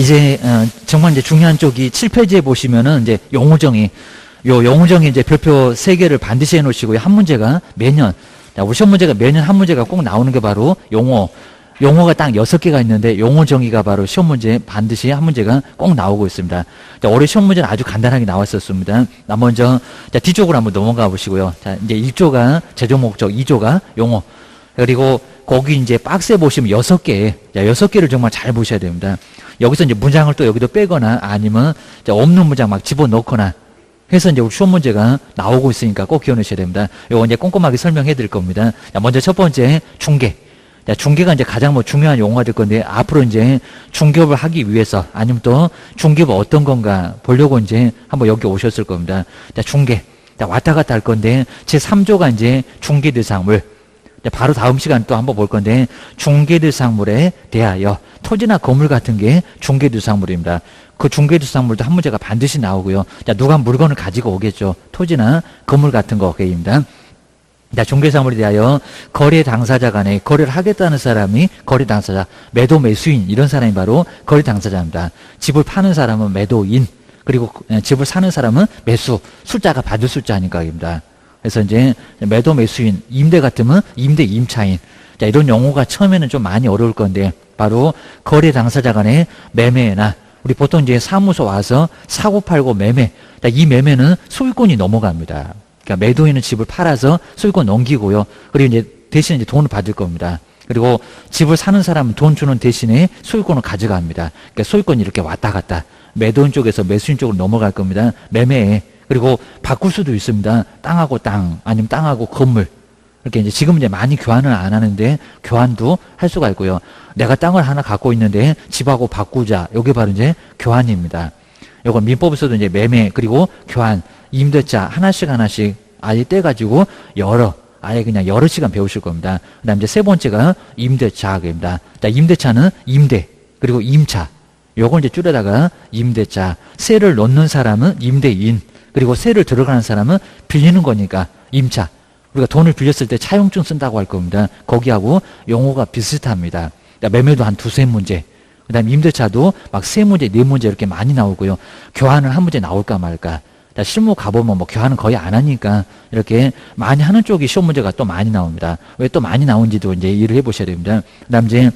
이제 정말 이제 중요한 쪽이 7페이지에 보시면은 이제 용어정의, 요 용어정의 이제 별표 3개를 반드시 해 놓으시고요. 한 문제가 매년, 자, 우리 시험 문제가 매년 한 문제가 꼭 나오는 게 바로 용어가 딱 6개가 있는데 용어 정의가 바로 시험 문제에 반드시 한 문제가 꼭 나오고 있습니다. 자, 올해 시험 문제는 아주 간단하게 나왔었습니다. 먼저 자, 뒤쪽으로 한번 넘어가 보시고요. 자, 이제 1조가 제조 목적, 2조가 용어. 그리고 거기 이제 박스에 보시면 6개, 자, 6개를 정말 잘 보셔야 됩니다. 여기서 이제 문장을 또 여기도 빼거나 아니면 자, 없는 문장 막 집어넣거나 해서 이제 우리 시험 문제가 나오고 있으니까 꼭 기억하셔야 됩니다. 이거 이제 꼼꼼하게 설명해 드릴 겁니다. 자, 먼저 첫 번째 중개. 자, 중개가 이제 가장 중요한 용어가 될 건데, 앞으로 이제 중개업을 하기 위해서, 아니면 또 중개업은 어떤 건가 보려고 이제 한번 여기 오셨을 겁니다. 자, 중개. 자, 왔다 갔다 할 건데, 제 3조가 이제 중개대상물. 자, 바로 다음 시간 또 한번 볼 건데, 중개대상물에 대하여 토지나 건물 같은 게 중개대상물입니다. 그 중개대상물도 한 문제가 반드시 나오고요. 자, 누가 물건을 가지고 오겠죠. 토지나 건물 같은 거입니다. 자, 중개사물에 대하여 거래 당사자 간에 거래를 하겠다는 사람이 거래 당사자, 매도 매수인 이런 사람이 바로 거래 당사자입니다. 집을 파는 사람은 매도인, 그리고 집을 사는 사람은 매수, 숫자가 받을 숫자니까입니다. 그래서 이제 매도 매수인, 임대 같으면 임대 임차인. 자, 이런 용어가 처음에는 좀 많이 어려울 건데 바로 거래 당사자 간의 매매나 우리 보통 이제 사무소 와서 사고 팔고 매매. 자, 이 매매는 소유권이 넘어갑니다. 그러니까 매도인은 집을 팔아서 소유권 넘기고요. 그리고 이제 대신 이제 돈을 받을 겁니다. 그리고 집을 사는 사람은 돈 주는 대신에 소유권을 가져갑니다. 그러니까 소유권이 이렇게 왔다 갔다. 매도인 쪽에서 매수인 쪽으로 넘어갈 겁니다. 매매에. 그리고 바꿀 수도 있습니다. 땅하고 땅, 아니면 땅하고 건물. 이렇게 이제 지금 이제 많이 교환을 안 하는데 교환도 할 수가 있고요. 내가 땅을 하나 갖고 있는데 집하고 바꾸자. 이게 바로 이제 교환입니다. 이건 민법에서도 이제 매매, 그리고 교환, 임대차 하나씩 아예 떼가지고 아예 그냥 여러 시간 배우실 겁니다. 그 다음 이제 세 번째가 임대차입니다. 자, 임대차는 임대, 그리고 임차. 요걸 이제 줄여다가 임대차. 세를 넣는 사람은 임대인, 그리고 세를 들어가는 사람은 빌리는 거니까 임차. 우리가 돈을 빌렸을 때 차용증 쓴다고 할 겁니다. 거기하고 용어가 비슷합니다. 자, 매매도 한 2-3문제. 그 다음에 임대차도 막 3문제, 4문제 이렇게 많이 나오고요. 교환은 한 문제 나올까 말까. 자, 실무 가보면 뭐 교환은 거의 안 하니까 이렇게 많이 하는 쪽이 시험 문제가 또 많이 나옵니다. 왜 또 많이 나온지도 이제 이해를 해보셔야 됩니다. 그 다음 이제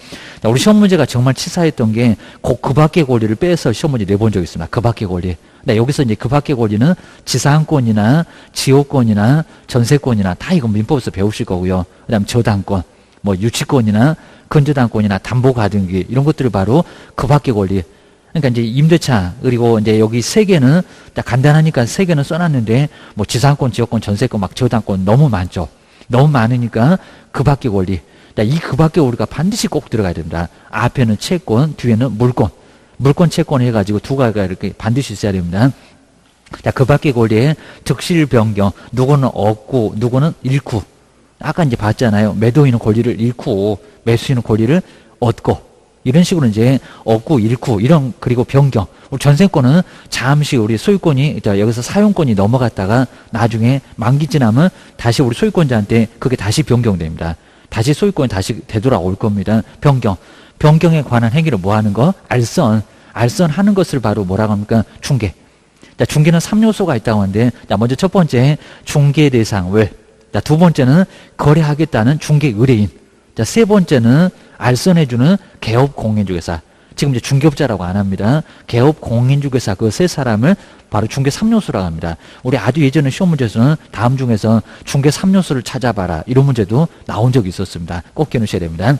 우리 시험 문제가 정말 치사했던 게 꼭 그 밖의 권리를 빼서 시험 문제 내본 적이 있습니다. 그 밖의 권리. 네, 여기서 이제 그 밖의 권리는 지상권이나 지호권이나 전세권이나 다 이거 민법에서 배우실 거고요. 그 다음 저당권, 뭐 유치권이나 근저당권이나 담보가등기 이런 것들을 바로 그 밖의 권리. 그러니까 이제 임대차, 그리고 이제 여기 3개는 간단하니까 3개는 써놨는데 뭐 지상권, 지역권, 전세권, 막 저당권 너무 많죠. 너무 많으니까 그 밖의 권리. 이 그 밖에 우리가 반드시 꼭 들어가야 됩니다. 앞에는 채권, 뒤에는 물권. 물권, 채권 해가지고 두 가지가 이렇게 반드시 있어야 됩니다. 자, 그 밖의 권리에 득실 변경, 누구는 얻고 누구는 잃고. 아까 이제 봤잖아요. 매도인은 권리를 잃고 매수인은 권리를 얻고. 이런 식으로 이제 얻고 잃고 이런, 그리고 변경. 우리 전세권은 잠시 우리 소유권이 여기서 사용권이 넘어갔다가 나중에 만기 지나면 다시 우리 소유권자한테 그게 다시 변경됩니다. 다시 소유권이 다시 되돌아올 겁니다. 변경에 관한 행위를 뭐 하는 거? 알선 하는 것을 바로 뭐라고 합니까? 중개. 자, 중개는 3요소가 있다고 하는데, 자, 먼저 첫 번째 중개 대상을. 자, 두 번째는 거래하겠다는 중개 의뢰인. 자, 세 번째는 알선해주는 개업 공인중개사. 지금 이제 중개업자라고 안 합니다. 개업 공인중개사 그 세 사람을 바로 중개 3요소라고 합니다. 우리 아주 예전에 시험 문제에서는 다음 중에서 중개 3요소를 찾아봐라 이런 문제도 나온 적이 있었습니다. 꼭 기억하셔야 됩니다.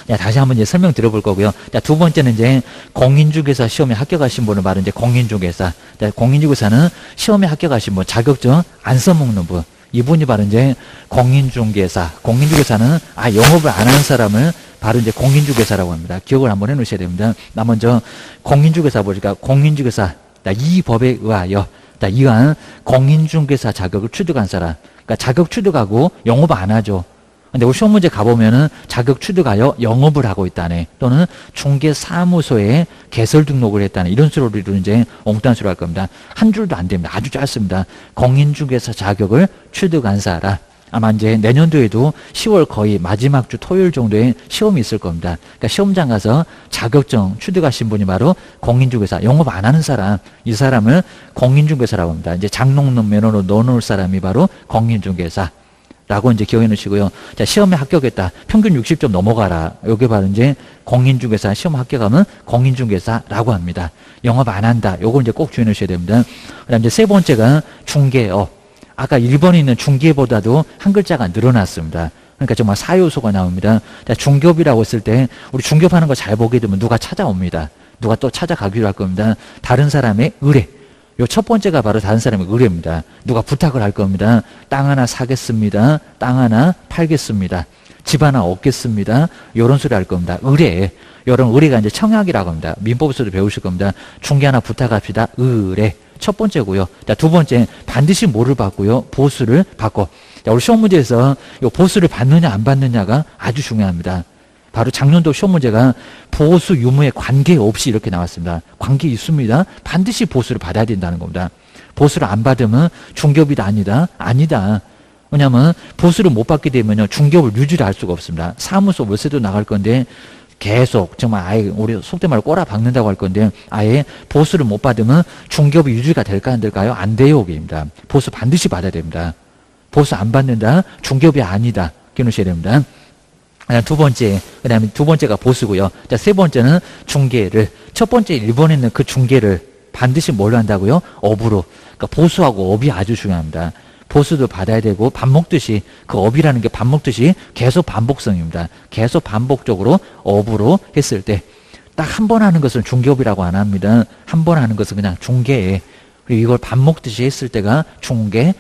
자, 다시 한번 이제 설명 드려볼 거고요. 자, 두 번째는 이제 공인중개사 시험에 합격하신 분은 바로 이제 공인중개사. 자, 공인중개사는 시험에 합격하신 분, 자격증 안 써먹는 분. 이분이 바로 이제 공인중개사. 공인중개사는 영업을 안 하는 사람을 바로 이제 공인중개사라고 합니다. 기억을 한번 해 놓으셔야 됩니다. 먼저 공인중개사 보니까 공인중개사. 이 법에 의한 공인중개사 자격을 취득한 사람. 그러니까 자격 취득하고 영업 안 하죠. 근데 우리 시험 문제 가보면은 자격 취득하여 영업을 하고 있다네. 또는 중개사무소에 개설 등록을 했다네. 이런 수로로 이제 엉뚱한 수로 할 겁니다. 한 줄도 안 됩니다. 아주 짧습니다. 공인중개사 자격을 취득한 사람. 아마 이제 내년도에도 10월 거의 마지막 주 토요일 정도에 시험이 있을 겁니다. 그러니까 시험장 가서 자격증 취득하신 분이 바로 공인중개사, 영업 안 하는 사람, 이 사람을 공인중개사라고 합니다. 이제 장롱 면허로 넣어놓을 사람이 바로 공인중개사. 라고 이제 기억해 놓으시고요. 자, 시험에 합격했다. 평균 60점 넘어가라. 요게 바로 이제 공인중개사 시험 합격하면 공인중개사라고 합니다. 영업 안 한다. 요걸 이제 꼭 주의 놓으셔야 됩니다. 그 다음 이제 세 번째가 중개업. 아까 1번에 있는 중개보다도 한 글자가 늘어났습니다. 그러니까 정말 4요소가 나옵니다. 자, 중개업이라고 했을 때 우리 중개업하는 거 잘 보게 되면 누가 찾아옵니다. 누가 또 찾아가기로 할 겁니다. 다른 사람의 의뢰. 요 첫 번째가 바로 다른 사람의 의뢰입니다. 누가 부탁을 할 겁니다. 땅 하나 사겠습니다. 땅 하나 팔겠습니다. 집 하나 얻겠습니다. 요런 소리 할 겁니다. 의뢰. 요런 의뢰가 이제 청약이라고 합니다. 민법에서도 배우실 겁니다. 중개 하나 부탁합시다. 의뢰. 첫 번째고요. 자, 두 번째, 반드시 뭐를 받고요? 보수를 받고. 자, 우리 시험 문제에서 요 보수를 받느냐 안 받느냐가 아주 중요합니다. 바로 작년도 시험 문제가 보수 유무에 관계없이 이렇게 나왔습니다. 관계 있습니다. 반드시 보수를 받아야 된다는 겁니다. 보수를 안 받으면 중개업이다 아니다? 아니다. 왜냐하면 보수를 못 받게 되면요, 중개업을 유지를 할 수가 없습니다. 사무소 월세도 나갈 건데 계속 정말 아예 우리 속된 말로 꼬라 박는다고 할 건데 아예 보수를 못 받으면 중개업이 유지가 될까 안 될까요? 안 돼요. 입니다. 보수 반드시 받아야 됩니다. 보수 안 받는다? 중개업이 아니다. 기억하셔야 됩니다. 두 번째, 그 다음에 두 번째가 보수고요. 자, 세 번째는 중개를. 첫 번째 1번에 있는 그 중개를 반드시 뭘로 한다고요? 업으로. 그러니까 보수하고 업이 아주 중요합니다. 보수도 받아야 되고 밥 먹듯이 그 업이라는 게 밥 먹듯이 계속 반복성입니다. 계속 반복적으로 업으로 했을 때 딱 한 번 하는 것은 중개업이라고 안 합니다. 한 번 하는 것은 그냥 중개에. 그리고 이걸 밥 먹듯이 했을 때가 중개업,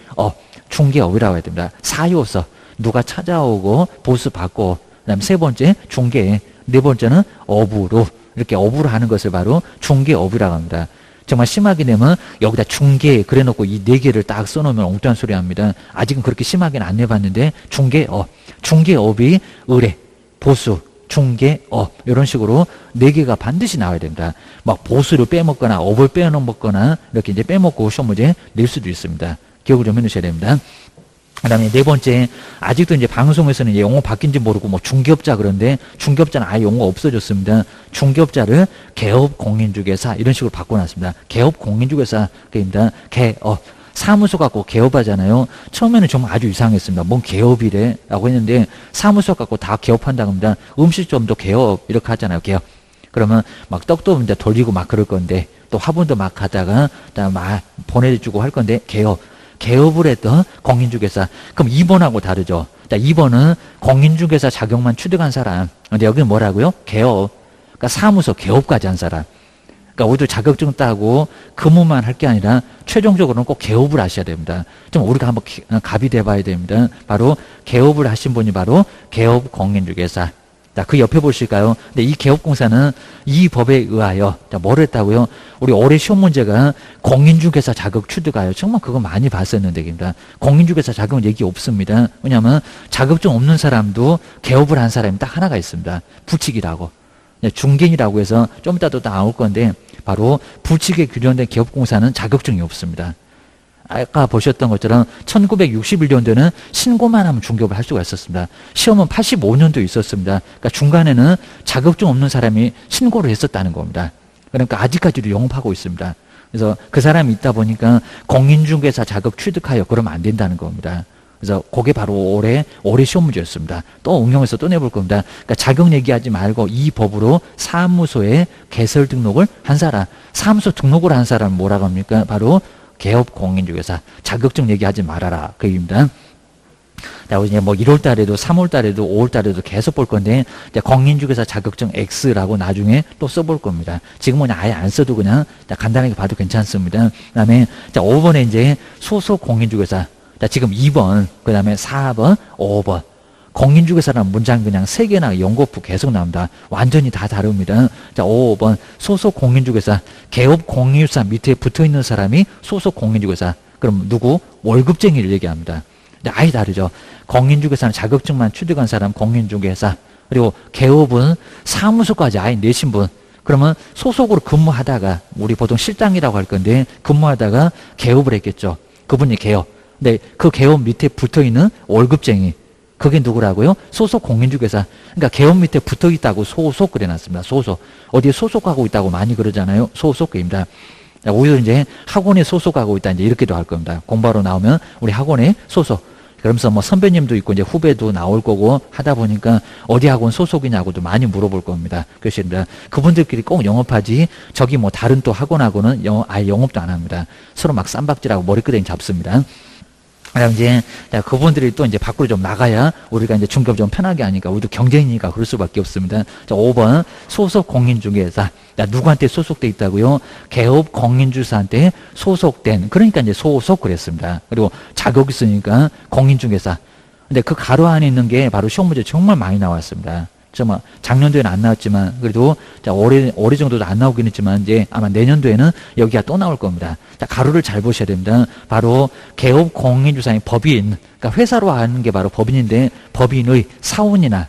중개업이라고 해야 됩니다. 4요소. 누가 찾아오고 보수 받고 그다음에 세 번째 중개, 네 번째는 업으로 이렇게 업으로 하는 것을 바로 중개업이라고 합니다. 정말 심하게 되면 여기다 중개 그래놓고 이 네 개를 딱 써놓으면 엉뚱한 소리 합니다. 아직은 그렇게 심하게는 안 해봤는데 중개업, 중개업이 의뢰, 보수, 중개업 이런 식으로 네 개가 반드시 나와야 됩니다. 막 보수를 빼먹거나 업을 빼먹거나 이렇게 이제 빼먹고 시험 문제 낼 수도 있습니다. 기억을 좀 해놓으셔야 됩니다. 그 다음에 네 번째, 아직도 이제 방송에서는 이제 용어 바뀐지 모르고 뭐 중개업자 그런데 중개업자는 아예 용어 없어졌습니다. 중개업자를 개업 공인중개사 이런 식으로 바꿔놨습니다. 개업 공인중개사입니다. 개업. 사무소 갖고 개업하잖아요. 처음에는 정말 아주 이상했습니다. 뭔 개업이래? 라고 했는데 사무소 갖고 다 개업한다고 합니다. 음식점도 개업 이렇게 하잖아요. 개업. 그러면 막 떡도 이제 돌리고 막 그럴 건데 또 화분도 막 하다가 막 보내주고 할 건데 개업. 개업을 했던 공인중개사. 그럼 2번하고 다르죠. 자, 2번은 공인중개사 자격만 취득한 사람. 근데 여기는 뭐라고요? 개업. 그러니까 사무소 개업까지 한 사람. 그러니까 우리도 자격증 따고 근무만 할 게 아니라 최종적으로는 꼭 개업을 하셔야 됩니다. 좀 우리가 한번 갑이 돼봐야 됩니다. 바로 개업을 하신 분이 바로 개업 공인중개사. 자, 그 옆에 보실까요? 근데 이 개업공사는 이 법에 의하여, 자, 뭘 했다고요? 우리 올해 시험 문제가 공인중개사 자격 취득하여, 정말 그거 많이 봤었는데, 입니다. 공인중개사 자격은 얘기 없습니다. 왜냐하면 자격증 없는 사람도 개업을 한 사람이 딱 하나가 있습니다. 부칙이라고. 중개인이라고 해서 좀 이따도 나올 건데, 바로 부칙에 규정된 개업공사는 자격증이 없습니다. 아까 보셨던 것처럼 1961년도에는 신고만 하면 중개업을 할 수가 있었습니다. 시험은 85년도에 있었습니다. 그러니까 중간에는 자격증 없는 사람이 신고를 했었다는 겁니다. 그러니까 아직까지도 영업하고 있습니다. 그래서 그 사람이 있다 보니까 공인중개사 자격 취득하여 그러면 안 된다는 겁니다. 그래서 그게 바로 올해 시험 문제였습니다. 또 응용해서 또 내볼 겁니다. 그러니까 자격 얘기하지 말고 이 법으로 사무소에 개설 등록을 한 사람, 사무소 등록을 한 사람은 뭐라고 합니까? 바로 개업 공인중개사. 자격증 얘기하지 말아라. 그 얘기입니다. 자, 이제 뭐 1월 달에도 3월 달에도 5월 달에도 계속 볼 건데, 이제 공인중개사 자격증 X라고 나중에 또 써볼 겁니다. 지금은 아예 안 써도 그냥 간단하게 봐도 괜찮습니다. 그 다음에, 자, 5번에 이제 소속 공인중개사. 자, 지금 2번, 그 다음에 4번, 5번. 공인중개사라는 문장 그냥 3개나 연거푸 계속 나옵니다. 완전히 다 다릅니다. 자, 5번 소속 공인중개사. 개업 공인중개사 밑에 붙어있는 사람이 소속 공인중개사. 그럼 누구? 월급쟁이를 얘기합니다. 아예 다르죠. 공인중개사는 자격증만 취득한 사람 공인중개사. 그리고 개업은 사무소까지 아예 내신 분. 그러면 소속으로 근무하다가 우리 보통 실장이라고 할 건데 근무하다가 개업을 했겠죠. 그분이 개업. 근데 그 개업 밑에 붙어 있는 월급쟁이, 그게 누구라고요? 소속 공인중개사. 그러니까 개업 밑에 붙어 있다고 소속 그래놨습니다. 소속. 어디에 소속하고 있다고 많이 그러잖아요. 소속입니다. 오히려 이제 학원에 소속하고 있다, 이제 이렇게도 할 겁니다. 공부하러 나오면 우리 학원에 소속. 그러면서 뭐 선배님도 있고 이제 후배도 나올 거고 하다 보니까 어디 학원 소속이냐고도 많이 물어볼 겁니다. 교실입니다. 그분들끼리 꼭 영업하지, 저기 뭐 다른 또 학원하고는 아예 영업도 안 합니다. 서로 막 쌈박질하고 머리끄댕이 잡습니다. 그다음 이제 그분들이 또 이제 밖으로 좀 나가야 우리가 이제 중개업 좀 편하게 하니까, 우리도 경쟁이니까 그럴 수밖에 없습니다. 자, 5번 소속 공인중개사. 누구한테 소속돼 있다고요? 개업 공인중개사한테 소속된, 그러니까 이제 소속 그랬습니다. 그리고 자격 있으니까 공인중개사. 근데 그 가로 안에 있는 게 바로 시험 문제 정말 많이 나왔습니다. 정말 작년도에는 안 나왔지만 그래도 자, 올해 정도도 안 나오긴 했지만 이제 아마 내년도에는 여기가 또 나올 겁니다. 자, 가로를 잘 보셔야 됩니다. 바로 개업 공인중개사의 법인, 그러니까 회사로 하는 게 바로 법인인데, 법인의 사원이나,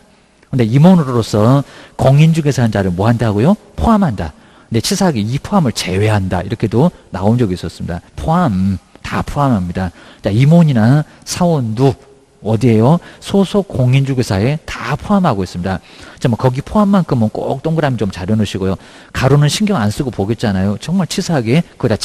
근데 임원으로서 공인중개사한 자를 뭐 한다고요? 포함한다. 근데 치사하게 이 포함을 제외한다, 이렇게도 나온 적이 있었습니다. 포함, 다 포함합니다. 자, 임원이나 사원도 어디에요? 소속 공인중개사에 다 포함하고 있습니다. 자, 뭐 거기 포함만큼은 꼭 동그라미 좀 잘 해놓으시고요. 가로는 신경 안 쓰고 보겠잖아요. 정말 치사하게 거기다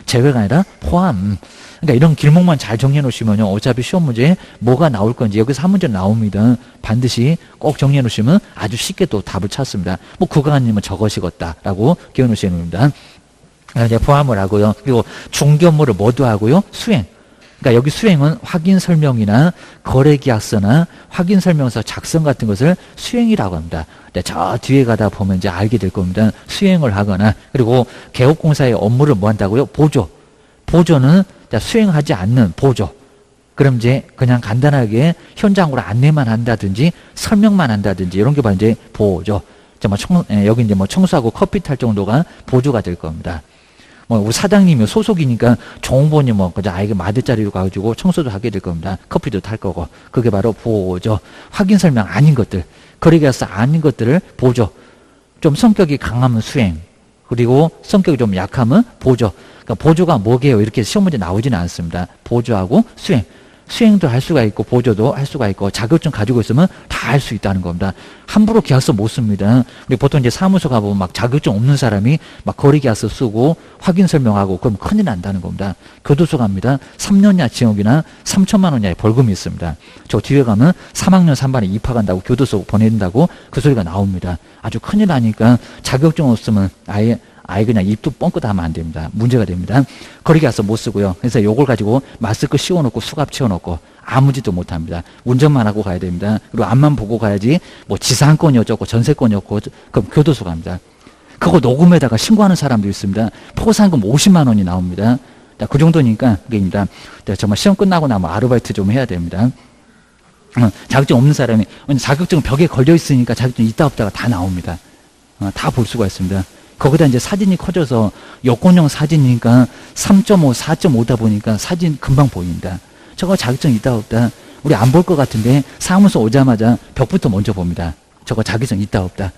제외가 아니라 포함. 그러니까 이런 길목만 잘 정리해 놓으시면요, 어차피 시험 문제에 뭐가 나올 건지 여기서 한 문제 나옵니다. 반드시 꼭 정리해 놓으시면 아주 쉽게 또 답을 찾습니다. 뭐 그거 아니면 저것이겠다라고 기억 놓으시는 겁니다. 이제 포함을 하고요. 그리고 중개 업무를 뭐도 하고요? 수행. 그러니까 여기 수행은 확인 설명이나 거래 계약서나 확인 설명서 작성 같은 것을 수행이라고 합니다. 저 뒤에 가다 보면 이제 알게 될 겁니다. 수행을 하거나, 그리고 개업공사의 업무를 뭐 한다고요? 보조. 보조는 수행하지 않는 보조. 그럼 이제 그냥 간단하게 현장으로 안내만 한다든지 설명만 한다든지 이런 게 바로 이제 보조. 여기 이제 뭐 청소하고 커피 탈 정도가 보조가 될 겁니다. 뭐 우리 사장님이 소속이니까 종업원이 뭐 그냥 아이가 마대자리로 가가지고 청소도 하게 될 겁니다. 커피도 탈 거고. 그게 바로 보조. 확인 설명 아닌 것들, 거래계약서 아닌 것들을 보조. 좀 성격이 강하면 수행, 그리고 성격이 좀 약하면 보조. 그러니까 보조가 뭐게요? 이렇게 시험 문제 나오지는 않습니다. 보조하고 수행. 수행도 할 수가 있고 보조도 할 수가 있고, 자격증 가지고 있으면 다 할 수 있다는 겁니다. 함부로 계약서 못 씁니다. 우리 보통 이제 사무소 가보면 막 자격증 없는 사람이 막 거래계약서 쓰고 확인 설명하고 그럼 큰일 난다는 겁니다. 교도소 갑니다. 3년 이하 징역이나 3천만 원 이하의 벌금이 있습니다. 저 뒤에 가면 3학년 3반에 입학한다고 교도소 보낸다고 그 소리가 나옵니다. 아주 큰일 나니까 자격증 없으면 아예 그냥 입도 뻥끗 하면 안 됩니다. 문제가 됩니다. 거래계약서 못 쓰고요. 그래서 요걸 가지고 마스크 씌워놓고 수갑 채워놓고 아무 짓도 못 합니다. 운전만 하고 가야 됩니다. 그리고 앞만 보고 가야지 뭐 지상권이 어쩌고 전세권이 없고 그럼 교도소 갑니다. 그거 녹음에다가 신고하는 사람도 있습니다. 포상금 50만 원이 나옵니다. 그 정도니까 그게입니다. 정말 시험 끝나고 나면 아르바이트 좀 해야 됩니다. 자격증 없는 사람이 자격증 벽에 걸려 있으니까 자격증 있다 없다가 다 나옵니다. 다 볼 수가 있습니다. 거기다 이제 사진이 커져서 여권용 사진이니까 3.5, 4.5다 보니까 사진 금방 보입니다. 저거 자격증 있다 없다 우리 안 볼 것 같은데 사무소 오자마자 벽부터 먼저 봅니다. 저거 자격증 있다 없다.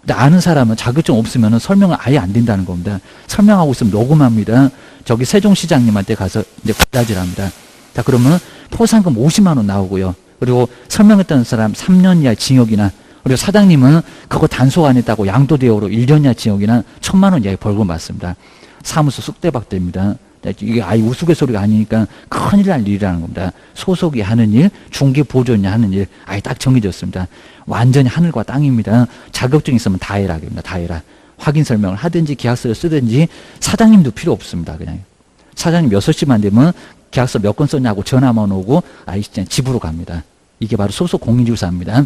근데 아는 사람은 자격증 없으면 설명을 아예 안 된다는 겁니다. 설명하고 있으면 녹음합니다. 저기 세종시장님한테 가서 이제 고다질합니다. 자, 그러면 포상금 50만 원 나오고요. 그리고 설명했던 사람 3년 이하 징역이나, 그리고 사장님은 그거 단속 안 했다고 양도대우로 1년 이하 징역이나 1,000만 원 이하의 벌금 받습니다. 사무소 쑥대박 됩니다. 이게 아예 우스갯소리가 아니니까 큰일 날 일이라는 겁니다. 소속이 하는 일, 중개보조인이 하는 일, 아예 딱 정해졌습니다. 완전히 하늘과 땅입니다. 자격증 있으면 다 해라. 다 해라. 확인 설명을 하든지 계약서를 쓰든지 사장님도 필요 없습니다. 그냥 사장님 6시만 되면 계약서 몇 건 썼냐고 전화만 오고 아예 집으로 갑니다. 이게 바로 소속 공인중개사입니다.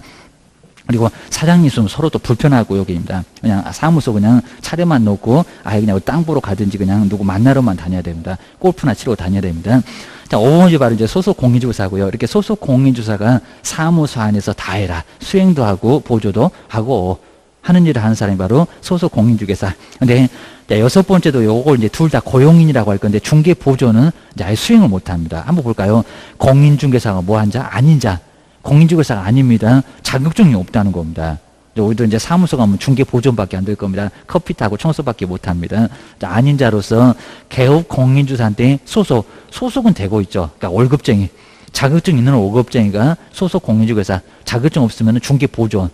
그리고 사장님 있으면 서로 또 불편하고 여기입니다. 그냥 사무소 그냥 차례만 놓고 아예 그냥 땅 보러 가든지 그냥 누구 만나러만 다녀야 됩니다. 골프나 치러 다녀야 됩니다. 자, 5번이 바로 이제 소속 공인중개사고요. 이렇게 소속 공인중개사가 사무소 안에서 다 해라. 수행도 하고 보조도 하고 하는 일을 하는 사람이 바로 소속 공인중개사. 근데 여섯 번째도 요걸 이제 둘 다 고용인이라고 할 건데, 중개 보조는 이제 아예 수행을 못 합니다. 한번 볼까요? 공인중개사가 뭐 한 자? 아닌 자. 공인중개사가 아닙니다. 자격증이 없다는 겁니다. 우리도 이제 사무소 가면 중개 보존밖에 안 될 겁니다. 커피 타고 청소밖에 못 합니다. 아닌 자로서 개업 공인주사한테 소속은 되고 있죠. 그러니까 월급쟁이. 자격증 있는 월급쟁이가 소속 공인중개사, 자격증 없으면 중개 보존.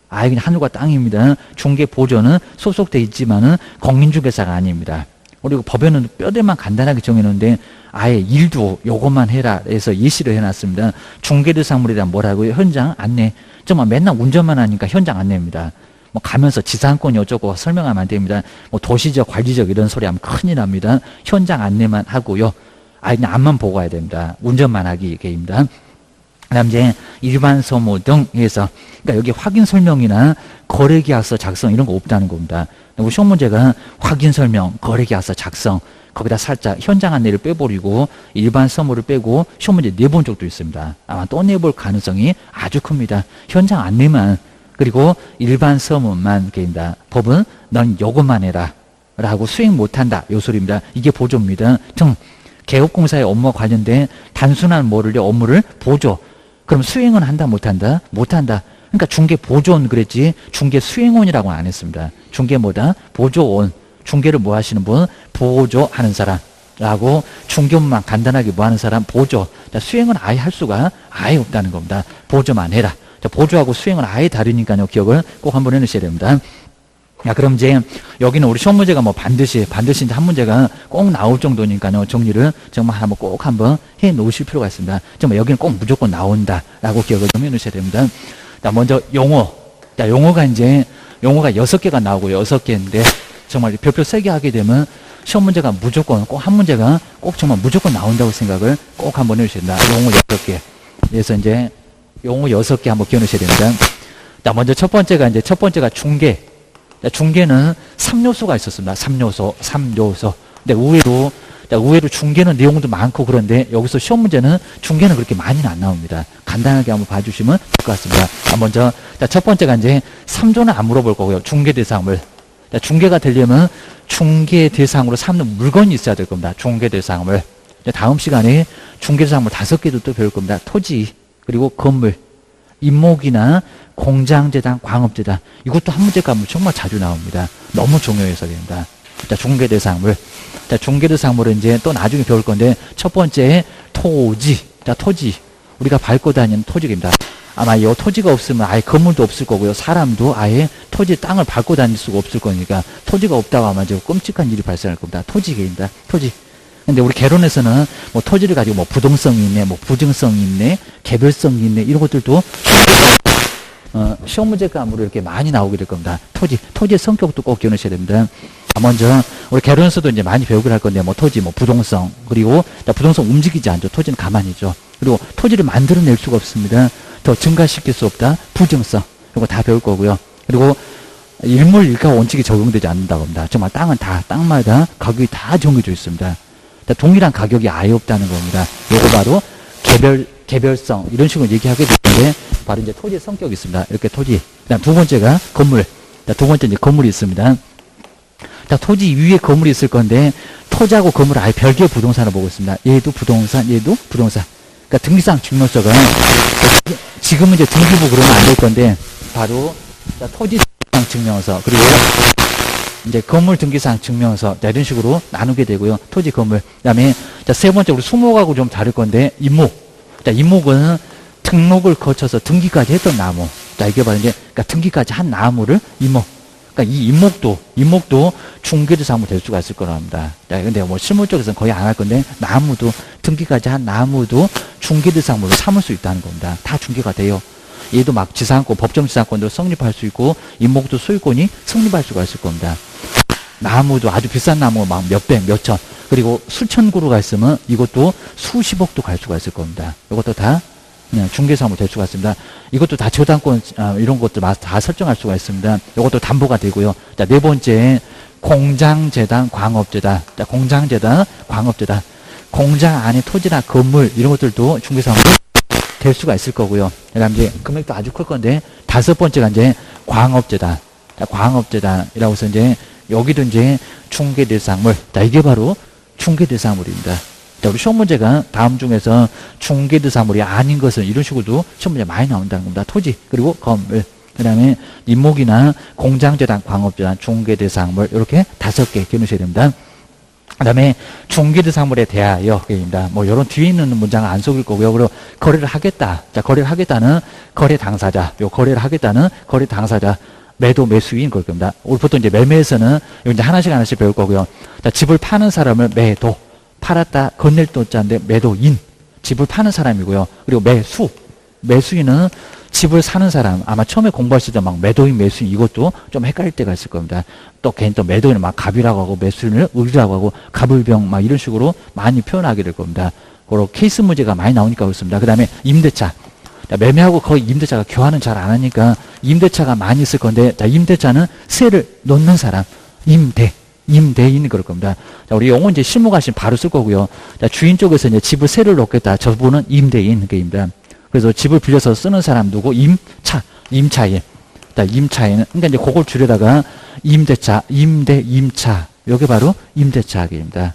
아예 그냥 하늘과 땅입니다. 중개 보존은 소속돼 있지만은 공인중개사가 아닙니다. 그리고 법에는 뼈대만 간단하게 정해놓는데 아예 일도 요것만 해라 해서 예시를 해놨습니다. 중개대상물이란 뭐라고요? 현장 안내. 정말 맨날 운전만 하니까 현장 안내입니다. 뭐 가면서 지상권이 어쩌고 설명하면 안 됩니다. 뭐 도시적, 관리적 이런 소리 하면 큰일 납니다. 현장 안내만 하고요. 아예 그냥 앞만 보고 가야 됩니다. 운전만 하기 게임입니다. 그다음 이제 일반 서무 등 해서 그러니까 여기 확인 설명이나 거래계약서 작성 이런 거 없다는 겁니다. 우리 시험 문제가 확인 설명, 거래계약서 작성 거기다 살짝 현장 안내를 빼버리고 일반 서무를 빼고 시험 문제 내본 적도 있습니다. 아마 또 내볼 가능성이 아주 큽니다. 현장 안내만 그리고 일반 서무만 게임다. 법은 넌 요것만 해라 라고 수행 못한다 요 소리입니다. 이게 보조입니다. 등 개업공사의 업무와 관련된 단순한 뭐를요 업무를 보조. 그럼 수행은 한다 못한다? 못한다. 그러니까 중개 보조원 그랬지 중개 수행원이라고는 안 했습니다. 중개 뭐다? 보조원. 중개를 뭐 하시는 분? 보조하는 사람라고 중개만 간단하게 뭐 하는 사람? 보조. 자, 수행은 아예 할 수가 아예 없다는 겁니다. 보조만 해라. 자, 보조하고 수행은 아예 다르니까요. 기억을 꼭 한번 해놓으셔야 됩니다. 야, 그럼 이제 여기는 우리 시험 문제가 뭐 반드시 이제 한 문제가 꼭 나올 정도니까요. 정리를 정말 꼭 한번 해 놓으실 필요가 있습니다. 정말 여기는 꼭 무조건 나온다라고 기억을 좀 해 놓으셔야 됩니다. 자, 먼저 용어. 자, 용어가 6개가 나오고요. 6개인데 정말 별표 3개 하게 되면 시험 문제가 무조건 꼭 한 문제가 꼭 정말 무조건 나온다고 생각을 꼭 한번 해 주셔야 됩니다. 용어 6개. 그래서 이제 용어 6개 한번 기억 놓으셔야 됩니다. 자, 먼저 첫 번째가 중개. 중개는 3요소가 있었습니다. 3요소. 근데 의외로 중개는 내용도 많고 그런데 여기서 시험 문제는 중개는 그렇게 많이는 안 나옵니다. 간단하게 한번 봐주시면 될 것 같습니다. 먼저, 첫 번째가 이제 3조는 안 물어볼 거고요. 중개 대상물. 중개가 되려면 중개 대상으로 삼는 물건이 있어야 될 겁니다. 중개 대상물. 다음 시간에 중개 대상물 5개도 또 배울 겁니다. 토지, 그리고 건물, 임목이나 공장재단, 광업재단. 이것도 한 문제 가면 정말 자주 나옵니다. 너무 중요해서 됩니다. 자, 중개대상물. 자, 중개대상물은 이제 또 나중에 배울 건데, 첫 번째, 토지. 자, 토지. 우리가 밟고 다니는 토지입니다. 아마 이 토지가 없으면 아예 건물도 없을 거고요. 사람도 아예 토지 땅을 밟고 다닐 수가 없을 거니까, 토지가 없다고 아마 이제 끔찍한 일이 발생할 겁니다. 토지입니다. 토지. 근데 우리 개론에서는 뭐 토지를 가지고 뭐 부동성이 있네, 뭐 부증성이 있네, 개별성이 있네, 이런 것들도 시험 문제 과목으로 이렇게 많이 나오게 될 겁니다. 토지의 성격도 꼭 기억하셔야 됩니다. 먼저 우리 개론에서도 이제 많이 배우기로 할 건데 뭐 토지, 뭐 부동성, 그리고 부동성 움직이지 않죠. 토지는 가만히 있죠. 그리고 토지를 만들어낼 수가 없습니다. 더 증가시킬 수 없다. 부증성. 이거 다 배울 거고요. 그리고 일물일가 원칙이 적용되지 않는다고 합니다. 정말 땅은 다 땅마다 가격이 다 정해져 있습니다. 동일한 가격이 아예 없다는 겁니다. 요거 바로 개별성 이런 식으로 얘기하게 되는데 바로 이제 토지의 성격이 있습니다. 이렇게 토지. 그다음 두 번째가 건물. 두 번째 이제 건물이 있습니다. 자, 토지 위에 건물이 있을 건데 토지하고 건물을 아예 별개의 부동산을 보고 있습니다. 얘도 부동산, 얘도 부동산. 그러니까 등기상 증명서가 지금은 이제 등기부 그러면 안 될 건데 바로 토지상 증명서 그리고 이제 건물 등기상 증명서 이런 식으로 나누게 되고요. 토지, 건물. 그다음에 세 번째 우리 수목하고 좀 다를 건데 임목. 임목은 등록을 거쳐서 등기까지 했던 나무. 이게 바로 이제 그러니까 등기까지 한 나무를 임목. 그러니까 이 임목도 중개대상물 될 수가 있을 거라 합니다. 근데 뭐 실무 쪽에서는 거의 안 할 건데 나무도 등기까지 한 나무도 중개대상물로 삼을 수 있다는 겁니다. 다 중개가 돼요. 얘도 막 지상권, 법정지상권도 성립할 수 있고 임목도 소유권이 성립할 수가 있을 겁니다. 나무도 아주 비싼 나무 막 몇백, 몇천 그리고 수천 그루가 있으면 이것도 수십억도 갈 수가 있을 겁니다. 이것도 다 그냥 중개사물 될 수가 있습니다. 이것도 다 저당권 이런 것들 다 설정할 수가 있습니다. 이것도 담보가 되고요. 자, 네 번째 공장재단, 광업재단. 자, 공장재단, 광업재단. 공장 안에 토지나 건물 이런 것들도 중개사물 될 수가 있을 거고요. 그다음 이제 금액도 아주 클 건데 다섯 번째가 이제 광업재단. 자, 광업재단이라고 해서 이제 여기도 이제 중개대상물. 자, 이게 바로 중개대상물입니다. 자, 우리 시험 문제가 다음 중에서 중개대상물이 아닌 것은 이런 식으로도 시험 문제 많이 나온다는 겁니다. 토지, 그리고 건물. 그 다음에 임목이나 공장재단, 광업재단, 중개대상물 이렇게 5개 기억하셔야 됩니다. 그 다음에 중개대상물에 대하여 입니다. 뭐 요런 뒤에 있는 문장은 안 속일 거고요. 그리고 거래를 하겠다. 자, 거래를 하겠다는 거래 당사자. 요 거래를 하겠다는 거래 당사자. 매도 매수인 걸 겁니다. 우리 보통 이제 매매에서는 이제 하나씩 배울 거고요. 자, 집을 파는 사람을 매도, 팔았다 건넬 또자인데 매도인, 집을 파는 사람이고요. 그리고 매수인은 집을 사는 사람. 아마 처음에 공부하실 때 막 매도인, 매수인 이것도 좀 헷갈릴 때가 있을 겁니다. 또 괜히 또 매도인을 막 갑이라고 하고 매수인을 을이라고 하고 갑을병 막 이런 식으로 많이 표현하게 될 겁니다. 그리고 케이스 문제가 많이 나오니까 그렇습니다. 그 다음에 임대차. 자, 매매하고 거의 임대차가 교환은 잘 안 하니까 임대차가 많이 있을 건데, 자, 임대차는 세를 놓는 사람, 임대인 그럴 겁니다. 자, 우리 용어 이제 실무 가시면 바로 쓸 거고요. 자, 주인 쪽에서 이제 집을 세를 놓겠다. 저분은 임대인 그입니다. 그래서 집을 빌려서 쓰는 사람 누구? 임차인. 자, 임차인. 그러니까 이제 그걸 줄여다가 임대차, 임차. 요게 바로 임대차입니다.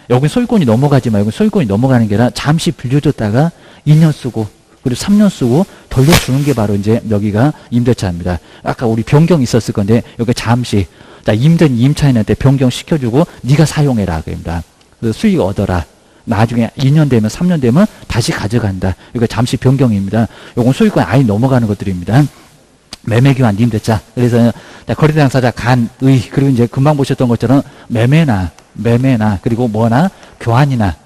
여기 소유권이 넘어가지 말고 소유권이 넘어가는 게 아니라 잠시 빌려줬다가 2년 쓰고 그리고 3년 쓰고 돌려주는 게 바로 이제 여기가 임대차입니다. 아까 우리 변경 있었을 건데 여기 잠시 자, 임차인한테 변경시켜주고 네가 사용해라 그입니다. 그래서 수익 얻어라. 나중에 2년 되면 3년 되면 다시 가져간다. 이거 잠시 변경입니다. 요건 소유권 아예 넘어가는 것들입니다. 매매교환 임대차. 그래서 거래 당사자 간의 그리고 이제 금방 보셨던 것처럼 매매나 그리고 뭐나 교환이나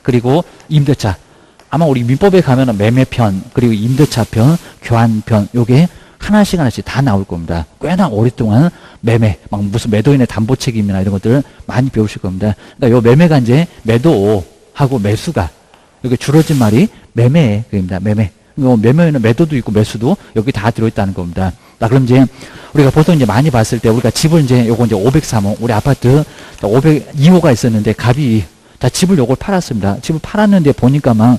그리고 임대차. 아마 우리 민법에 가면은 매매편 그리고 임대차편 교환편 요게 하나씩 다 나올 겁니다. 꽤나 오랫동안 매매 막 무슨 매도인의 담보 책임이나 이런 것들을 많이 배우실 겁니다. 그러니까 요 매매가 이제 매도하고 매수가 이렇게 줄어진 말이 매매입니다. 매매. 매매에는 매도도 있고 매수도 여기 다 들어있다는 겁니다. 자, 그럼 이제 우리가 보통 이제 많이 봤을 때 우리가 집을 이제 요거 이제 503호 우리 아파트 502호가 있었는데 갑이 자, 집을 요걸 팔았습니다. 집을 팔았는데 보니까 막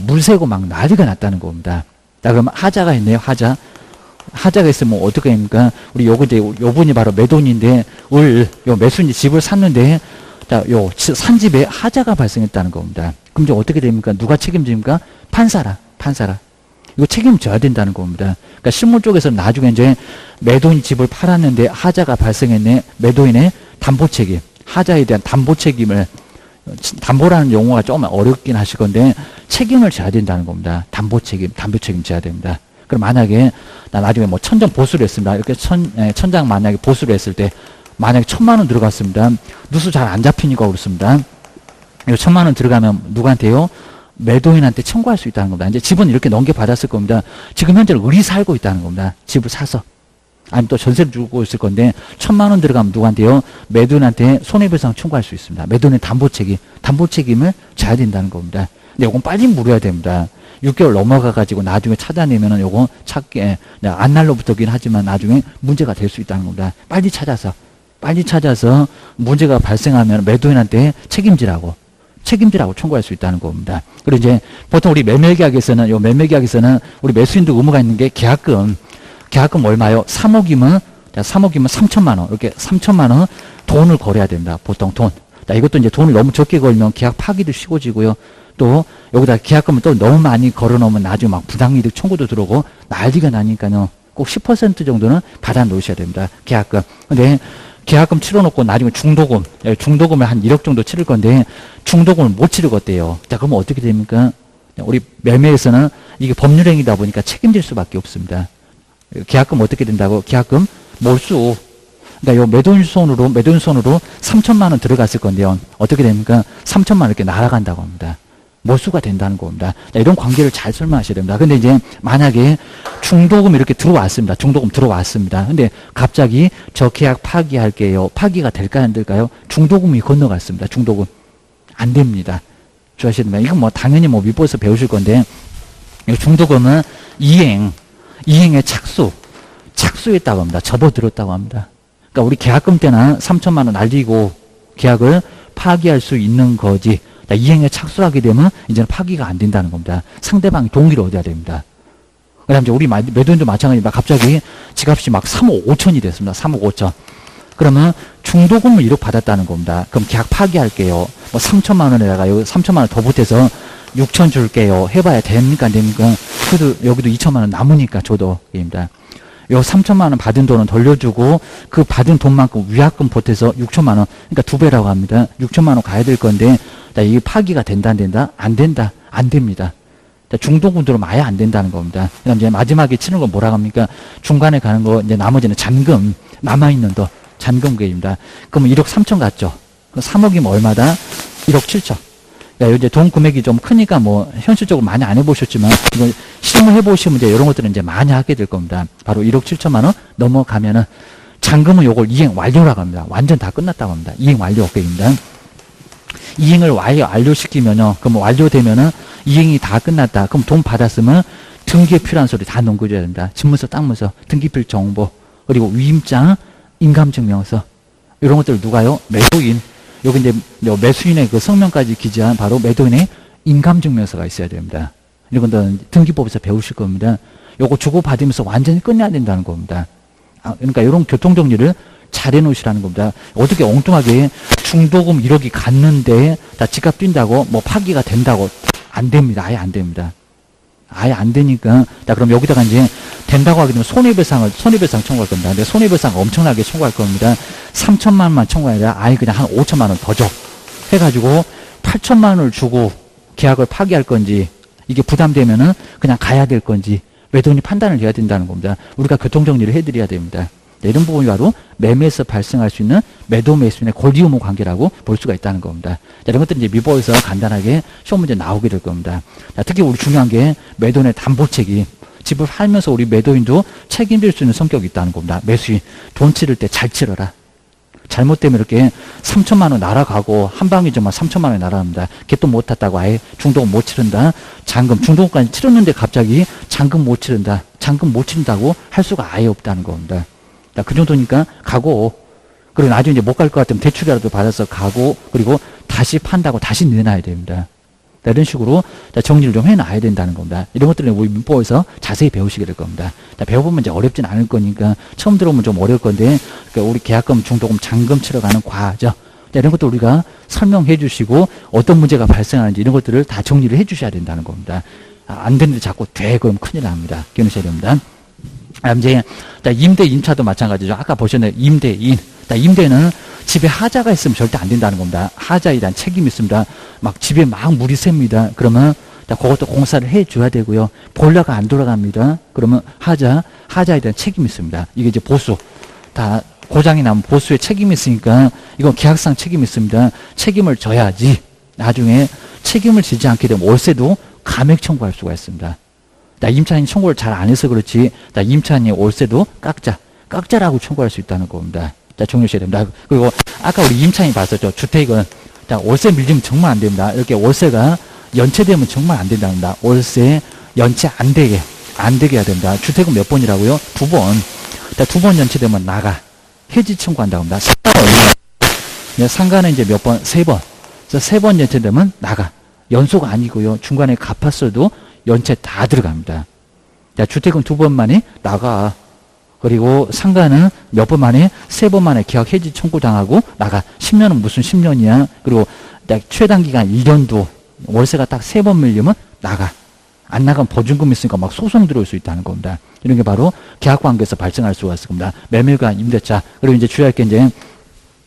물 새고 막 난리가 났다는 겁니다. 자, 그럼 하자가 있네요. 하자가 있으면 어떻게 합니까? 우리 요거 이제 요분이 바로 매도인인데 요 매수인이 집을 샀는데 자, 요 산 집에 하자가 발생했다는 겁니다. 그럼 이제 어떻게 됩니까? 누가 책임집니까? 판사라. 이거 책임져야 된다는 겁니다. 그러니까 실무 쪽에서는 나중에 이제 매도인 집을 팔았는데 하자가 발생했네. 매도인의 담보 책임, 하자에 대한 담보 책임을 담보라는 용어가 조금 어렵긴 하실 건데 책임을 져야 된다는 겁니다. 담보 책임 져야 됩니다. 그럼 만약에 나 나중에 뭐 1000점 보수를 했습니다. 이렇게 천장 만약에 보수를 했을 때 만약에 1000만원 들어갔습니다. 누수 잘 안 잡히니까 그렇습니다. 이 1000만원 들어가면 누구한테요? 매도인한테 청구할 수 있다는 겁니다. 이제 집은 이렇게 넘겨받았을 겁니다. 지금 현재는 을이 살고 있다는 겁니다. 집을 사서. 아니면 또 전세를 주고 있을 건데 1000만원 들어가면 누구한테요? 매도인한테 손해배상 청구할 수 있습니다. 매도인의 담보 책임을 져야 된다는 겁니다. 근데 이건 빨리 물어야 됩니다. 6개월 넘어가가지고 나중에 찾아내면은 요거 찾기, 안 날로부터긴 하지만 나중에 문제가 될 수 있다는 겁니다. 빨리 찾아서 문제가 발생하면 매도인한테 책임지라고 청구할 수 있다는 겁니다. 그리고 이제 보통 우리 매매계약에서는 우리 매수인도 의무가 있는 게 계약금 얼마요? 3억이면 3천만 원. 이렇게 3천만 원 돈을 걸어야 됩니다. 보통 돈. 자, 이것도 이제 돈을 너무 적게 걸면 계약 파기도 쉬워지고요. 또 여기다 계약금을 또 너무 많이 걸어 놓으면 나중에 막 부당이득 청구도 들어오고 난리가 나니까요. 꼭 10% 정도는 받아 놓으셔야 됩니다. 계약금. 근데 계약금 치러놓고 나중에 중도금을 한 1억 정도 치를 건데 중도금을 못 치르겠대요. 자, 그러면 어떻게 됩니까? 우리 매매에서는 이게 법률행위다 보니까 책임질 수밖에 없습니다. 계약금 어떻게 된다고? 계약금 몰수. 그러니까 요 매도인 손으로 3천만 원 들어갔을 건데요. 어떻게 됩니까? 3천만 원 이렇게 날아간다고 합니다. 몰수가 된다는 겁니다. 자, 이런 관계를 잘 설명하셔야 됩니다. 근데 이제 만약에 중도금 이렇게 들어왔습니다. 근데 갑자기 저 계약 파기할게요. 파기가 될까요? 안 될까요? 중도금이 건너갔습니다. 중도금. 안 됩니다. 주의하셔야 됩니다. 이건 뭐 당연히 뭐 밑보에서 배우실 건데 이 중도금은 이행의 착수했다고 합니다. 접어들었다고 합니다. 그러니까 우리 계약금 때나 3천만 원 날리고 계약을 파기할 수 있는 거지. 이행에 착수하게 되면 이제는 파기가 안 된다는 겁니다. 상대방이 동의를 얻어야 됩니다. 그 다음에 우리 매도인도 마찬가지입니다. 갑자기 지값이 막 3억 5천이 됐습니다. 3억 5천. 그러면 중도금을 1억 받았다는 겁니다. 그럼 계약 파기할게요. 뭐 3천만 원에다가 여기 3천만 원 더 보태서 6천 줄게요. 해봐야 됩니까? 안 됩니까? 그래도 여기도 2천만 원 남으니까 줘도 입니다. 요 3천만 원 받은 돈은 돌려주고 그 받은 돈만큼 위약금 보태서 6천만 원, 그러니까 2배라고 합니다. 6천만 원 가야 될 건데 자, 이게 파기가 된다 안 된다? 안 된다. 안 됩니다. 자, 중도금 들어오면 아예 안 된다는 겁니다. 그다음 이제 마지막에 치는 건 뭐라고 합니까? 중간에 가는 거 이제 나머지는 잔금 남아있는 돈 잔금 계획입니다. 그러면 1억 3천 갔죠. 3억이면 얼마다? 1억 7천. 그러니까 이제 돈 금액이 좀 크니까 뭐 현실적으로 많이 안 해보셨지만 이거 실무 해보시면 이제 이런 것들은 이제 많이 하게 될 겁니다. 바로 1억 7천만 원 넘어가면은 잔금은 요걸 이행 완료라고 합니다. 완전 다 끝났다고 합니다. 이행 완료 계획입니다. 이행을 완료시키면요. 그럼 완료되면은 이행이 다 끝났다. 그럼 돈 받았으면 등기에 필요한 소리 다 넘겨줘야 됩니다. 집문서, 땅문서, 등기필 정보, 그리고 위임장, 인감증명서 이런 것들 누가요? 매도인. 여기 이제 매수인의 그 성명까지 기재한 바로 매도인의 인감증명서가 있어야 됩니다. 이런 것들은 등기법에서 배우실 겁니다. 요거 주고받으면서 완전히 끝내야 된다는 겁니다. 그러니까 이런 교통정리를 잘 해놓으시라는 겁니다. 어떻게 엉뚱하게 중도금 1억이 갔는데 다 집값 뛴다고 뭐 파기가 된다고 안 됩니다. 아예 안 됩니다. 아예 안 되니까 자 그럼 여기다가 이제 된다고 하게 되면 손해배상 청구할 겁니다. 근데 손해배상 엄청나게 청구할 겁니다. 3천만 원만 청구해야 돼. 아예 그냥 한 5천만 원 더 줘. 해가지고 8천만 원을 주고 계약을 파기할 건지 이게 부담되면은 그냥 가야 될 건지 매도인이 판단을 해야 된다는 겁니다. 우리가 교통정리를 해드려야 됩니다. 이런 부분이 바로 매매에서 발생할 수 있는 매도 매수인의 권리 의무 관계라고 볼 수가 있다는 겁니다. 자, 이런 것들이 이제 미보에서 간단하게 시험 문제 나오게 될 겁니다. 자, 특히 우리 중요한 게 매도인의 담보 책임. 집을 팔면서 우리 매도인도 책임질 수 있는 성격이 있다는 겁니다. 매수인 돈 치를 때 잘 치러라. 잘못되면 이렇게 3천만 원 날아가고 한 방이지만 3천만 원이 날아갑니다. 개돈 못 탔다고 아예 중도금 못 치른다. 잔금 중도금까지 치렀는데 갑자기 잔금 못 치른다. 잔금 못 치른다고 할 수가 아예 없다는 겁니다. 자, 그 정도니까 가고 그리고 나중에 이제 못 갈 것 같으면 대출이라도 받아서 가고 그리고 다시 판다고 다시 내놔야 됩니다. 자, 이런 식으로 정리를 좀 해놔야 된다는 겁니다. 이런 것들은 우리 민법에서 자세히 배우시게 될 겁니다. 자, 배워보면 이제 어렵진 않을 거니까 처음 들어오면 좀 어려울 건데 그러니까 우리 계약금, 중도금, 잔금 치러가는 과정 자, 이런 것도 우리가 설명해 주시고 어떤 문제가 발생하는지 이런 것들을 다 정리를 해 주셔야 된다는 겁니다. 안 되는데 자꾸 돼 그럼 큰일 납니다. 기억하셔야 됩니다. 이제 임대 임차도 마찬가지죠. 아까 보셨네요. 임대인. 임대는 집에 하자가 있으면 절대 안 된다는 겁니다. 하자에 대한 책임이 있습니다. 막 집에 막 물이 샙니다. 그러면 그것도 공사를 해줘야 되고요. 보일러가 안 돌아갑니다. 그러면 하자에 대한 책임이 있습니다. 이게 이제 보수. 다 고장이 나면 보수에 책임이 있으니까 이건 계약상 책임이 있습니다. 책임을 져야지 나중에 책임을 지지 않게 되면 월세도 감액 청구할 수가 있습니다. 임차인이 청구를 잘 안 해서 그렇지 임차인이 월세도 깎자라고 청구할 수 있다는 겁니다. 자, 정리하셔야 됩니다. 그리고 아까 우리 임차인이 봤었죠. 주택은 월세 밀리면 정말 안 됩니다. 이렇게 월세가 연체되면 정말 안 된답니다. 월세 연체 안 되게 해야 됩니다. 주택은 몇 번이라고요? 2번. 2번 연체되면 나가. 해지 청구한다고 합니다. 상가는 이제 몇 번? 3번. 그래서 3번 연체되면 나가. 연소가 아니고요. 중간에 갚았어도 연체 다 들어갑니다. 자, 주택은 2번 만에 나가. 그리고 상가는 몇 번 만에 3번 만에 계약 해지 청구당하고 나가. 10년은 무슨 10년이야. 그리고 최단기간 1년도 월세가 딱 3번 밀리면 나가. 안 나가면 보증금 있으니까 막 소송 들어올 수 있다는 겁니다. 이런 게 바로 계약 관계에서 발생할 수가 있을 겁니다. 매매가 임대차. 그리고 이제 주의할 게 이제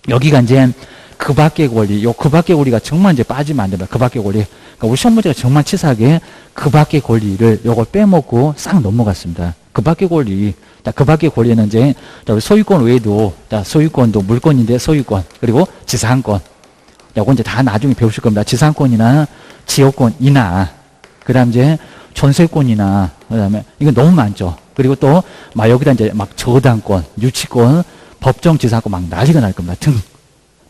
여기가 이제 그 밖의 권리. 그 밖의 권리가 정말 이제 빠지면 안 됩니다. 그 밖의 권리. 그러니까 우리 시험 문제가 정말 치사하게 그 밖의 권리를 요걸 빼먹고 싹 넘어갔습니다. 그 밖의 권리. 그 밖의 권리는 이제 소유권 외에도 소유권도 물권인데 소유권 그리고 지상권. 요거 이제 다 나중에 배우실 겁니다. 지상권이나 지역권이나 그다음 이제 전세권이나 그다음에 이건 너무 많죠. 그리고 또 막 여기다 이제 막 저당권, 유치권, 법정 지상권 막 난리가 날 겁니다. 등.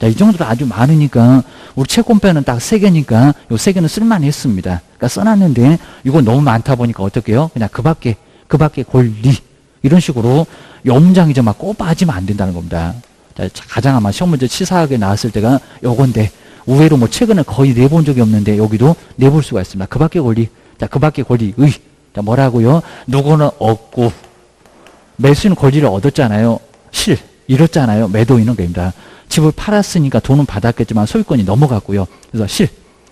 자, 이 정도로 아주 많으니까 우리 채권배는 딱 3개니까 요 3개는 쓸만했습니다. 그러니까 써놨는데 이거 너무 많다 보니까 어떻게 해요? 그냥 그 밖에 권리 이런 식으로 영문장이 좀 막 꼭 빠지면 안 된다는 겁니다. 자, 가장 아마 시험 문제 치사하게 나왔을 때가 요건데 의외로 뭐 최근에 거의 내본 적이 없는데 여기도 내볼 수가 있습니다. 그 밖의 권리. 자, 그 밖의 권리의. 자, 뭐라고요? 누구는 얻고 매수인은 권리를 얻었잖아요. 잃었잖아요. 매도인은 겁니다. 집을 팔았으니까 돈은 받았겠지만 소유권이 넘어갔고요. 그래서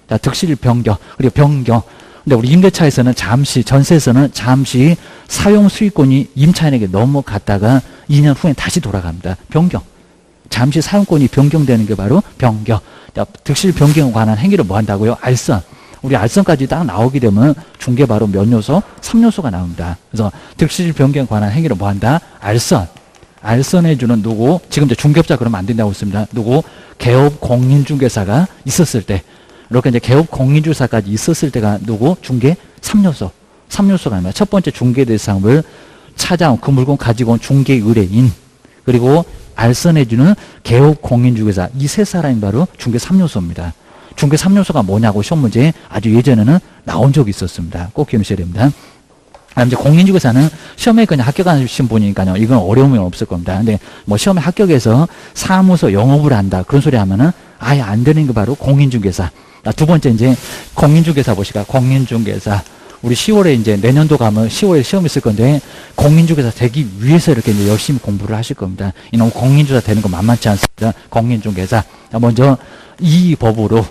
자, 득실 변경. 그리고 변경. 근데 우리 임대차에서는 잠시, 전세에서는 잠시 사용 수익권이 임차인에게 넘어갔다가 2년 후에 다시 돌아갑니다. 변경. 잠시 사용권이 변경되는 게 바로 변경. 득실 변경에 관한 행위를 뭐 한다고요? 알선. 우리 알선까지 딱 나오게 되면 중개 바로 몇 요소? 3요소가 나옵니다. 그래서 득실 변경에 관한 행위를 뭐 한다? 알선. 알선해주는 누구? 지금 이제 중개업자 그러면 안 된다고 했습니다. 누구? 개업 공인중개사가 있었을 때. 이렇게 이제 개업 공인중개사까지 있었을 때가 누구? 중개 3요소. 3요소가 나옵니다. 첫 번째 중개 대상을 찾아온 그 물건 가지고 온 중개 의뢰인. 그리고 알선해주는 개업 공인중개사. 이 세 사람이 바로 중개 3요소입니다. 중개 3요소가 뭐냐고 시험 문제에 아주 예전에는 나온 적이 있었습니다. 꼭 기억하셔야 됩니다. 이제 공인중개사는 시험에 그냥 합격하신 분이니까요. 이건 어려움이 없을 겁니다. 근데 뭐 시험에 합격해서 사무소 영업을 한다. 그런 소리 하면은 아예 안 되는 게 바로 공인중개사. 두 번째 이제 공인중개사 보시까. 공인중개사. 우리 10월에 이제 내년도 가면 10월에 시험 있을 건데 공인중개사 되기 위해서 이렇게 이제 열심히 공부를 하실 겁니다. 이놈 공인중개사 되는 거 만만치 않습니다. 공인중개사. 먼저 이 법으로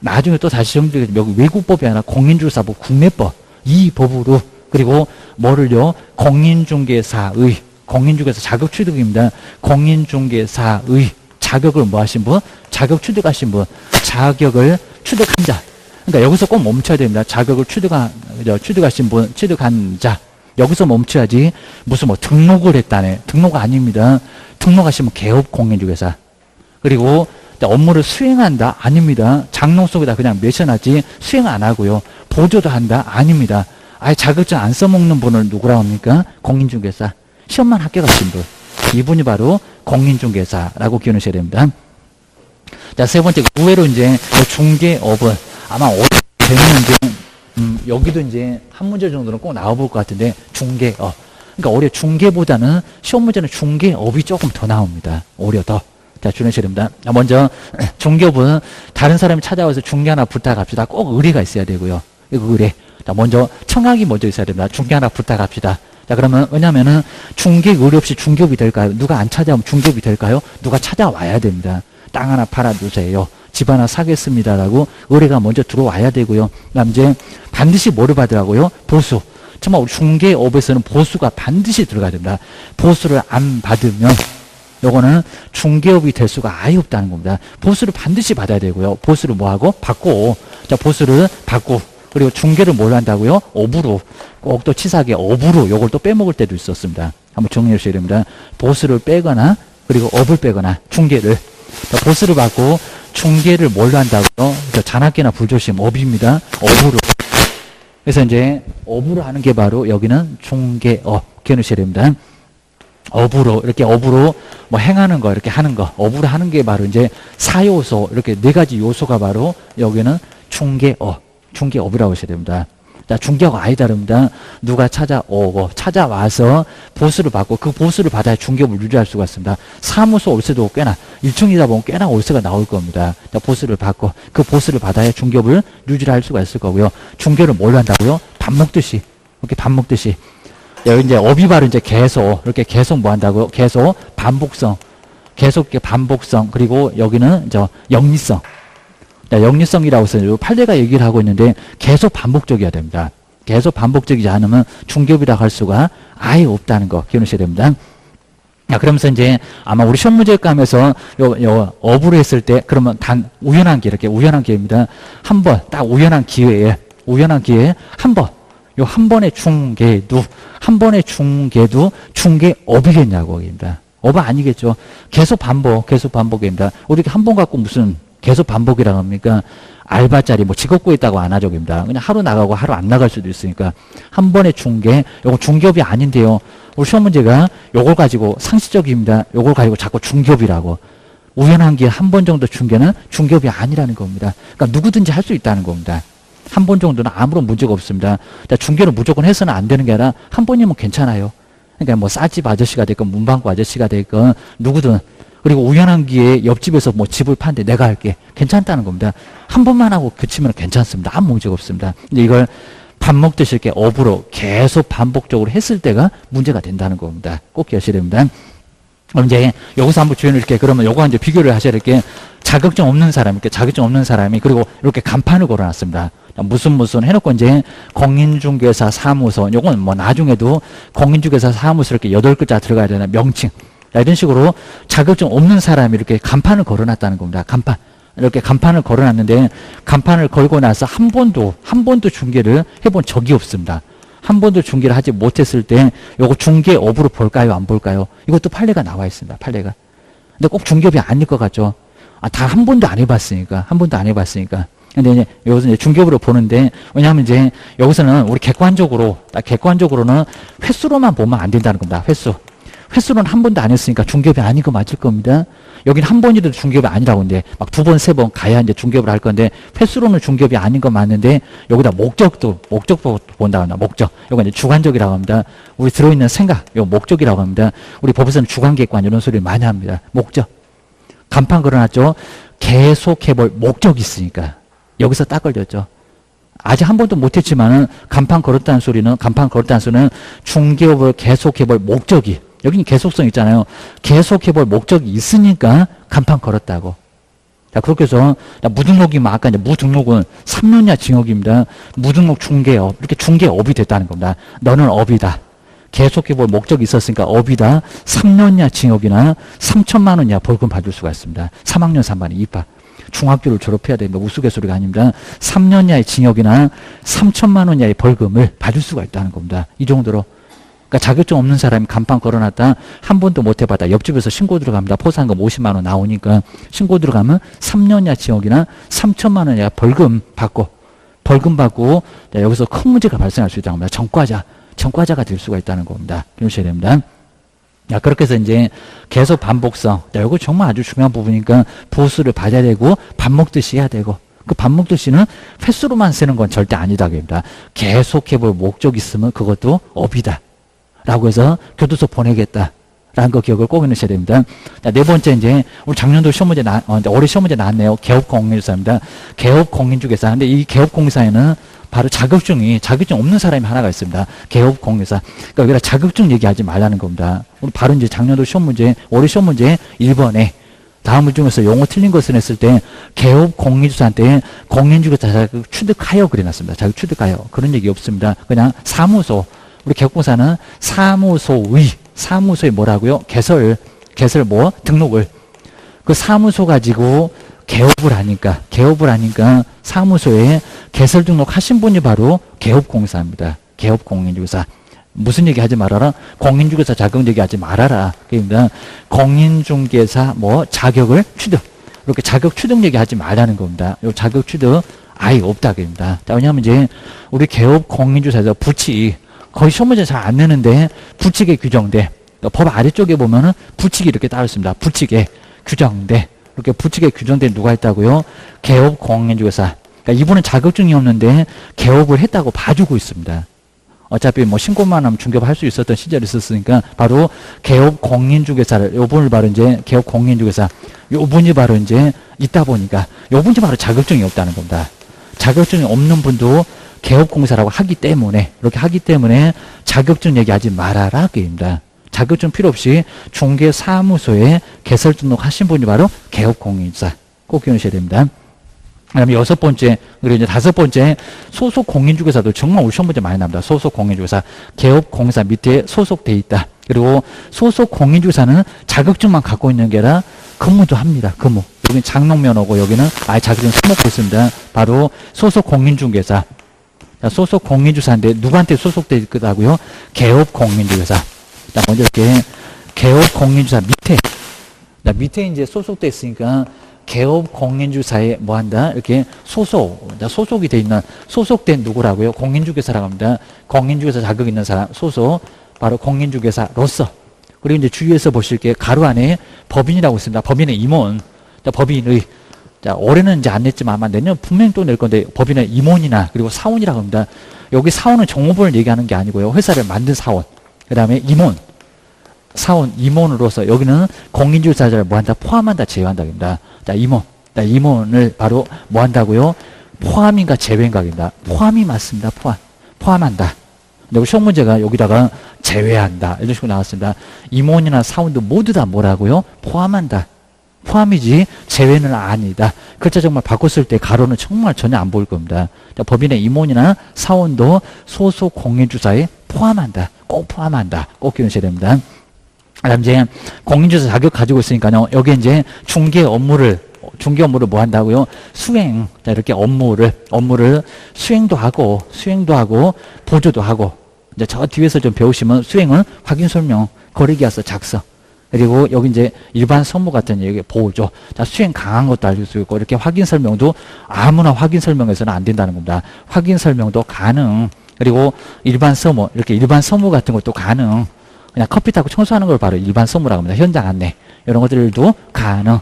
나중에 또 다시 정리되겠죠. 여기 외국법이 아니라 공인중개사법 국내법. 이 법으로 그리고 뭐를요? 공인중개사의 공인중개사 자격 취득입니다. 공인중개사의 자격을 뭐 하신 분? 자격 취득하신 분. 자격을 취득한 자. 그러니까 여기서 꼭 멈춰야 됩니다. 자격을 취득하신 분, 취득한 자. 여기서 멈춰야지 무슨 뭐 등록을 했다네. 등록 아닙니다. 등록하시면 개업 공인중개사. 그리고 업무를 수행한다? 아닙니다. 장롱 속에다 그냥 매셔놨지 수행 안 하고요. 보조도 한다? 아닙니다. 아예 자격증 안 써먹는 분을 누구라고 합니까? 공인중개사. 시험만 합격하신 분. 이분이 바로 공인중개사라고 기억하셔야 됩니다. 자, 세 번째, 의외로 이제 중개업은 아마 되면 이제, 여기도 이제 한 문제 정도는 꼭 나와볼 것 같은데, 중개업. 그러니까 오히려 중개보다는 시험 문제는 중개업이 조금 더 나옵니다. 오히려 더. 자, 주의하셔야 됩니다. 중개업은 다른 사람이 찾아와서 중개 하나 부탁합시다. 꼭 의뢰가 있어야 되고요. 이거 의뢰. 자, 먼저 청약이 먼저 있어야 됩니다. 중개 하나 부탁합시다. 자, 그러면 왜냐면은 중개 의뢰 없이 중개업이 될까요? 누가 안 찾아오면 중개업이 될까요? 누가 찾아와야 됩니다. 땅 하나 팔아주세요. 집 하나 사겠습니다라고 의뢰가 먼저 들어와야 되고요. 그다음 이제 반드시 뭐를 받으라고요? 보수. 정말 우리 중개업에서는 보수가 반드시 들어가야 됩니다. 보수를 안 받으면 요거는 중개업이 될 수가 아예 없다는 겁니다. 보수를 반드시 받아야 되고요. 보수를 뭐하고? 받고. 자, 보수를 받고. 그리고 중개를 뭘 한다고요? 업으로. 꼭 또 치사하게 업으로 요걸 또 빼먹을 때도 있었습니다. 한번 정리해 주셔야 됩니다. 보수를 빼거나 그리고 업을 빼거나 중개를. 자, 보수를 받고 중개를 뭘로 한다고요? 잔악계나 불조심 업입니다. 업으로. 그래서 이제 업으로 하는 게 바로 여기는 중개업. 기억해 주셔야 됩니다. 업으로 이렇게 업으로 뭐 행하는 거 이렇게 하는 거 업으로 하는 게 바로 이제 4요소 이렇게 4가지 요소가 바로 여기는 중개업이라고 하셔야 됩니다. 자, 중개업은 아예 다릅니다. 누가 찾아오고 찾아와서 보수를 받고 그 보수를 받아야 중개업을 유지할 수가 있습니다. 사무소 월세도 꽤나 1층이다 보면 꽤나 월세가 나올 겁니다. 자, 보수를 받고 그 보수를 받아야 중개업을 유지할 수가 있을 거고요. 중개를 뭘로 한다고요? 밥 먹듯이 이렇게 밥 먹듯이. 여기 이제 업이 바로 이제 계속 이렇게 계속 뭐 한다고요? 계속 반복성, 계속 반복성 그리고 여기는 저 영리성. 자, 영리성이라고 해서 판례가 얘기를 하고 있는데 계속 반복적이어야 됩니다. 계속 반복적이지 않으면 중개업이라고 할 수가 아예 없다는 거 기억하셔야 됩니다. 자, 그러면서 이제 아마 우리 시험 문제 감에서 요 업으로 했을 때 그러면 단 우연한 기회 이렇게 우연한 기회입니다. 한 번 딱 우연한 기회에 한 번. 요 한 번의 중개도 중개업이겠냐고 입니다. 업은 아니겠죠. 계속 반복입니다. 우리 한 번 갖고 무슨 계속 반복이라고 합니까? 알바짜리 뭐 직업고 있다고 안 하죠. 입니다. 그냥 하루 나가고 하루 안 나갈 수도 있으니까 한 번의 중개, 요거 중개업이 아닌데요. 우리 시험 문제가 요걸 가지고 상식적입니다. 요걸 가지고 자꾸 중개업이라고. 우연한 기회 한 번 정도 중개는 중개업이 아니라는 겁니다. 그러니까 누구든지 할 수 있다는 겁니다. 한 번 정도는 아무런 문제가 없습니다. 중개는 무조건 해서는 안 되는 게 아니라 한 번이면 괜찮아요. 그러니까 뭐 쌀집 아저씨가 됐건 문방구 아저씨가 됐건 누구든 그리고 우연한 기회에 옆집에서 뭐 집을 파는데 내가 할게 괜찮다는 겁니다. 한 번만 하고 그치면 괜찮습니다. 아무 문제가 없습니다. 근데 이걸 밥 먹듯이 이렇게 업으로 계속 반복적으로 했을 때가 문제가 된다는 겁니다. 꼭 기억하셔야 됩니다. 그럼 이제 여기서 한번 주의를 이렇게 그러면 요거 이제 비교를 하셔야 될 게 자격증 없는 사람이 그리고 이렇게 간판을 걸어놨습니다. 무슨 해놓고 이제 공인중개사 사무소, 요건 뭐 나중에도 공인중개사 사무소 이렇게 8글자 들어가야 되나 명칭. 이런 식으로 자격증 없는 사람이 이렇게 간판을 걸어놨다는 겁니다. 간판. 이렇게 간판을 걸어놨는데 간판을 걸고 나서 한 번도 중개를 해본 적이 없습니다. 한 번도 중개를 하지 못했을 때 요거 중개업으로 볼까요? 안 볼까요? 이것도 판례가 나와 있습니다. 판례가. 근데 꼭 중개업이 아닐 것 같죠? 다 한 번도 안 해봤으니까. 한 번도 안 해봤으니까. 근데 이제 여기서 이제 중개업으로 보는데, 왜냐하면 이제 여기서는 우리 객관적으로는 횟수로만 보면 안 된다는 겁니다. 횟수로는 한 번도 안 했으니까 중개업이 아닌 거 맞을 겁니다. 여기는 한 번이라도 중개업이 아니라고 이제 막 2번, 3번 가야 이제 중개업을 할 건데, 횟수로는 중개업이 아닌 거 맞는데, 여기다 목적도 본다고 합니다. 목적. 이거 이제 주관적이라고 합니다. 우리 들어있는 생각, 이거 목적이라고 합니다. 우리 법에서는 주관객관 이런 소리를 많이 합니다. 목적. 간판 걸어놨죠. 계속해볼 목적이 있으니까. 여기서 딱 걸렸죠. 아직 한 번도 못했지만은 간판 걸었다는 소리는 중개업을 계속해볼 목적이, 여기는 계속성 있잖아요. 계속해볼 목적이 있으니까 간판 걸었다고. 자, 그렇게 해서 무등록이면 아까 이제 무등록은 3년 이하 징역입니다. 무등록 중개업, 이렇게 중개업이 됐다는 겁니다. 너는 업이다. 계속해볼 목적이 있었으니까 업이다. 3년 이하 징역이나 3천만 원 이하 벌금 받을 수가 있습니다. 3학년 3반에 입학. 중학교를 졸업해야 됩니다. 우스갯소리가 아닙니다. 3년 이하의 징역이나 3천만 원 이하의 벌금을 받을 수가 있다는 겁니다. 이 정도로. 그러니까 자격증 없는 사람이 간판 걸어놨다. 한 번도 못 해봤다. 옆집에서 신고 들어갑니다. 포상금 50만 원 나오니까 신고 들어가면 3년 이하 징역이나 3천만 원 이하 벌금 받고 여기서 큰 문제가 발생할 수 있다는 겁니다. 전과자가 될 수가 있다는 겁니다. 기억하셔야 됩니다. 야, 그렇게 해서 이제 계속 반복성. 야, 이거 정말 아주 중요한 부분이니까 보수를 받아야 되고, 밥 먹듯이 해야 되고, 그 밥 먹듯이는 횟수로만 쓰는 건 절대 아니다. 그럽니다. 계속 해볼 목적이 있으면 그것도 업이다. 라고 해서 교도소 보내겠다. 라는 거 기억을 꼭 해놓으셔야 됩니다. 자, 네 번째 이제, 우리 작년도 시험 문제 올해 시험 문제 나왔네요. 개업공인주사입니다. 개업공인주개사. 근데 이 개업공인사에는 바로 자격증 없는 사람이 하나가 있습니다. 개업공인사. 그러니까 여기다 자격증 얘기하지 말라는 겁니다. 우리 바로 이제 작년도 시험 문제, 올해 시험 문제 1번에 다음 문 중에서 용어 틀린 것을 했을 때 개업공인주사한테 공인주개사 자격 취득하여 그래놨습니다. 자격 취득하여. 그런 얘기 없습니다. 그냥 사무소. 우리 개업공사는 사무소의 뭐라고요? 개설 등록을. 그 사무소 가지고 개업을 하니까 사무소에 개설 등록하신 분이 바로 개업공사입니다. 개업공인주개사. 무슨 얘기 하지 말아라? 공인중개사 자격 얘기하지 말아라. 그러니까 공인중개사 자격을 취득. 이렇게 자격 취득 얘기하지 말라는 겁니다. 요 자격 취득 아예 없다. 그럽니다. 왜냐하면 이제 우리 개업공인주개사에서 부칙, 거의 시험 문제 잘 안 내는데 부칙에 규정돼. 법 아래쪽에 보면은 부칙이 이렇게 따로 있습니다. 부칙에 규정돼. 이렇게 부칙에 규정된 누가 있다고요? 개업공인주개사. 그러니까 이분은 자격증이 없는데 개업을 했다고 봐주고 있습니다. 어차피 신고만 하면 중개업 할 수 있었던 시절이 있었으니까 바로 개업공인주개사를, 요분을 바로 이제 개업공인주개사, 요분이 바로 이제 있다 보니까 요분이 바로 자격증이 없다는 겁니다. 자격증이 없는 분도 개업공사라고 하기 때문에, 이렇게 하기 때문에 자격증 얘기하지 말아라. 그입니다. 자격증 필요 없이 중개사무소에 개설 등록하신 분이 바로 개업공인주사. 꼭 기억하셔야 됩니다. 그 다음에 6번째, 그리고 이제 5번째, 소속 공인주개사도 정말 우리 시험 문제 많이 납니다. 소속 공인주개사. 개업공사 밑에 소속돼 있다. 그리고 소속 공인주개사는 자격증만 갖고 있는 게 아니라 근무도 합니다. 근무. 여기는 장롱면허고 여기는 아예 자격증 써먹고 있습니다. 바로 소속 공인중개사. 소속 공인주사인데 누구한테 소속돼 있다고요? 개업공인주개사. 먼저 이렇게 개업공인주사 밑에 이제 소속돼 있으니까 개업공인주사에 뭐한다? 이렇게 소속이 돼 있는, 소속된 누구라고요? 공인주개사라고 합니다. 공인주개사 자격 있는 사람, 소속, 바로 공인주개사로서. 그리고 이제 주위에서 보실 게 가로 안에 법인이라고 있습니다. 법인의 임원, 법인의, 올해는 이제 안 냈지만 아마 내년 분명히 또 낼 건데, 법인의 임원이나 그리고 사원이라고 합니다. 여기 사원은 종업원을 얘기하는 게 아니고요. 회사를 만든 사원. 그 다음에 임원. 사원, 임원으로서 여기는 공인주개사를 뭐한다? 포함한다, 제외한다. 입니다. 자, 임원을 바로 뭐한다고요? 포함인가 제외인가? 입니다. 포함이 맞습니다. 포함한다. 근데 시험 문제가 여기다가 제외한다. 이런 식으로 나왔습니다. 임원이나 사원도 모두 다 뭐라고요? 포함한다. 포함이지 제외는 아니다. 글자 정말 바꿨을 때 가로는 정말 전혀 안 보일 겁니다. 자, 법인의 임원이나 사원도 소속 공인주사에 포함한다. 꼭 포함한다. 꼭 기억하셔야 됩니다. 그다음 이제 공인주사 자격 가지고 있으니까요. 여기 이제 중개 업무를 뭐 한다고요? 수행. 자, 이렇게 업무를 수행도 하고 보조도 하고. 이제 저 뒤에서 좀 배우시면 수행은 확인 설명, 거래계약서 작성. 그리고 여기 이제 일반 선무 같은 얘기 보조. 자, 수행 강한 것도 알릴 수 있고, 이렇게 확인 설명도 아무나 확인 설명해서는 안 된다는 겁니다. 확인 설명도 가능. 그리고 일반 서무, 이렇게 일반 서무 같은 것도 가능. 그냥 커피 타고 청소하는 걸 바로 일반 서무라고 합니다. 현장 안내. 이런 것들도 가능.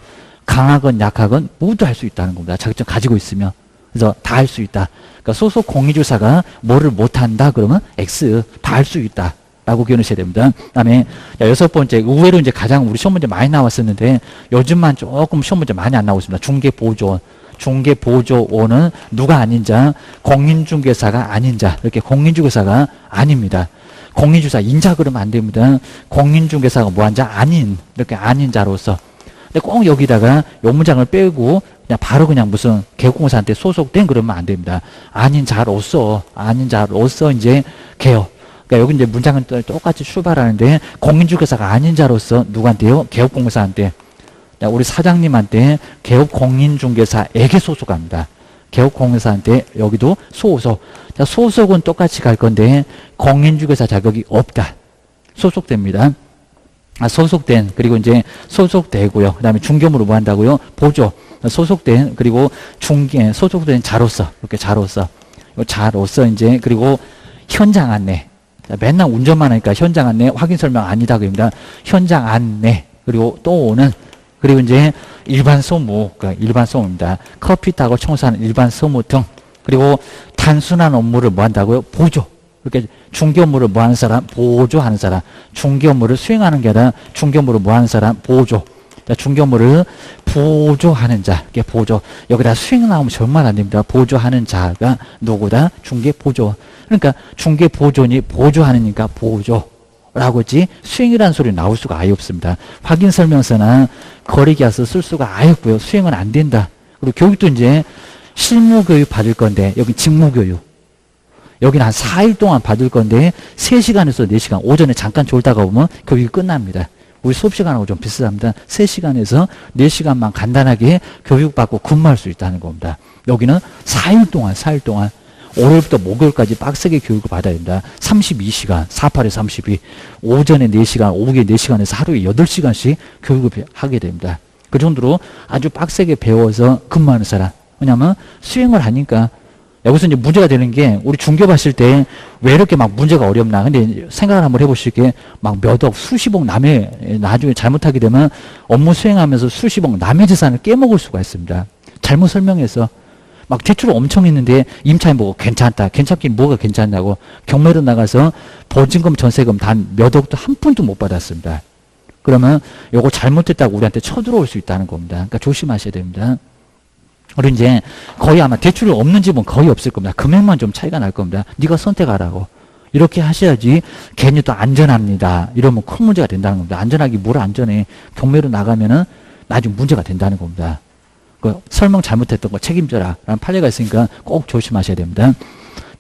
강하건 약하건 모두 할 수 있다는 겁니다. 자격증 가지고 있으면. 그래서 다 할 수 있다. 그러니까 소속 공인주사가 뭐를 못한다 그러면 X 다 할 수 있다. 라고 기억하셔야 됩니다. 그 다음에 여섯 번째, 의외로 이제 가장 우리 시험 문제 많이 나왔었는데 요즘만 조금 시험 문제 많이 안 나오고 있습니다. 중개보조원. 중개보조원은 누가 아닌 자, 공인중개사가 아닌 자, 이렇게 공인중개사가 아닙니다. 공인주사 인자 그러면 안 됩니다. 공인중개사가 뭐한 자? 아닌, 이렇게 아닌 자로서. 근데 꼭 여기다가 요 문장을 빼고 그냥 바로 그냥 무슨 개업공사한테 소속된 그러면 안 됩니다. 아닌 자로서 이제 개업. 그러니까 여기 이제 문장은 똑같이 출발하는데 공인중개사가 아닌 자로서 누구한테요? 개업공사한테. 우리 사장님한테 개업공인중개사에게 소속합니다. 개업공사한테 여기도 소속. 자, 소속은 똑같이 갈 건데 공인중개사 자격이 없다. 소속됩니다. 소속된, 그리고 이제 소속되고요. 그 다음에 중개업무로 뭐 한다고요? 보조. 소속된, 그리고 소속된 자로서. 이렇게 자로서 이제, 그리고 현장 안내. 자, 맨날 운전만 하니까 현장 안내, 확인 설명 아니다. 그럽니다. 현장 안내. 그리고 또 오는, 그리고 이제 일반 소무, 그러니까 일반 소무입니다. 커피 타고 청소하는 일반 소무 등. 그리고 단순한 업무를 뭐 한다고요? 보조. 이렇게 중개 업무를 뭐 하는 사람? 보조하는 사람. 중개 업무를 수행하는 게 아니라 중개 업무를 뭐 하는 사람? 보조. 자, 중개 업무를 보조하는 자. 이게 보조. 여기다 수행 나오면 정말 안 됩니다. 보조하는 자가 누구다? 중개 보조. 그러니까 중개 보조니 보조하느니까 보조라고 했지 수행이라는 소리 나올 수가 아예 없습니다. 확인 설명서나 거래계약서 쓸 수가 아예 없고요. 수행은 안 된다. 그리고 교육도 이제 실무교육 받을 건데 여기 직무교육. 여기는 한 4일 동안 받을 건데 3시간에서 4시간 오전에 잠깐 졸다가 오면 교육이 끝납니다. 우리 수업시간하고 좀 비슷합니다. 3시간에서 4시간만 간단하게 교육받고 근무할 수 있다는 겁니다. 여기는 4일 동안 월요일부터 목요일까지 빡세게 교육을 받아야 됩니다. 32시간, 48에 32. 오전에 4시간, 오후에 4시간에서 하루에 8시간씩 교육을 하게 됩니다. 그 정도로 아주 빡세게 배워서 근무하는 사람. 왜냐하면 수행을 하니까 여기서 이제 문제가 되는 게 우리 중개 봤을 때 왜 이렇게 막 문제가 어렵나. 근데 생각을 한번 해보실 게 막 몇 억, 수십억 남의 나중에 잘못하게 되면 업무 수행하면서 수십억 남의 재산을 깨먹을 수가 있습니다. 잘못 설명해서. 막 대출 엄청 했는데 임차인 보고 괜찮다. 괜찮긴 뭐가 괜찮냐고 경매로 나가서 보증금 전세금 단 몇 억도 한 푼도 못 받았습니다. 그러면 요거 잘못했다고 우리한테 쳐들어올 수 있다는 겁니다. 그러니까 조심하셔야 됩니다. 그리고 이제 거의 아마 대출이 없는 집은 거의 없을 겁니다. 금액만 좀 차이가 날 겁니다. 네가 선택하라고. 이렇게 하셔야지 괜히 또 안전합니다. 이러면 큰 문제가 된다는 겁니다. 안전하기 뭘 안전해. 경매로 나가면은 나중에 문제가 된다는 겁니다. 그 설명 잘못했던 거 책임져라 라는 판례가 있으니까 꼭 조심하셔야 됩니다.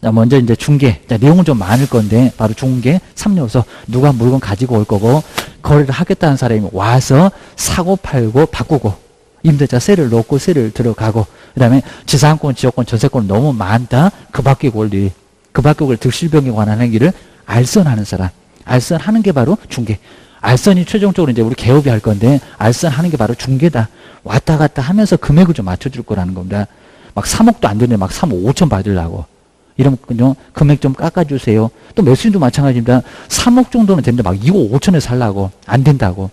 자, 먼저 이제 중개. 자, 내용은 좀 많을 건데 바로 중개 3요소. 누가 물건 가지고 올 거고 거래를 하겠다는 사람이 와서 사고 팔고 바꾸고 임대차 세를 놓고 세를 들어가고 그다음에 지상권, 지역권, 전세권 너무 많다. 그 밖의 권리. 그 밖의 권리 득실병에 관한 행위를 알선하는 사람. 알선하는 게 바로 중개. 알선이 최종적으로 이제 우리 개업이 할 건데 알선하는 게 바로 중개다. 왔다 갔다 하면서 금액을 좀 맞춰줄 거라는 겁니다. 막 3억도 안 되는데 막 3억 5천 받으려고. 이러면 금액 좀 깎아주세요. 또 매수인도 마찬가지입니다. 3억 정도는 되는데 막 2억 5천에 살라고. 안 된다고.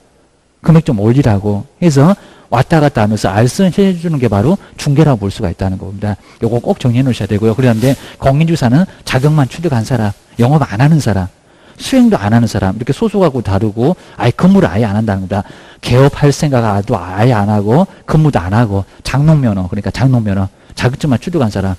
금액 좀 올리라고 해서 왔다 갔다 하면서 알선해 주는 게 바로 중개라고 볼 수가 있다는 겁니다. 요거 꼭 정리해 놓으셔야 되고요. 그런데 공인주사는 자격만 취득한 사람, 영업 안 하는 사람, 수행도 안 하는 사람, 이렇게 소속하고 다르고 아예 근무를 아예 안 한다는 겁니다. 개업할 생각도 아예 안 하고 근무도 안 하고 장롱면허, 그러니까 장롱면허 자격증만 취득한 사람.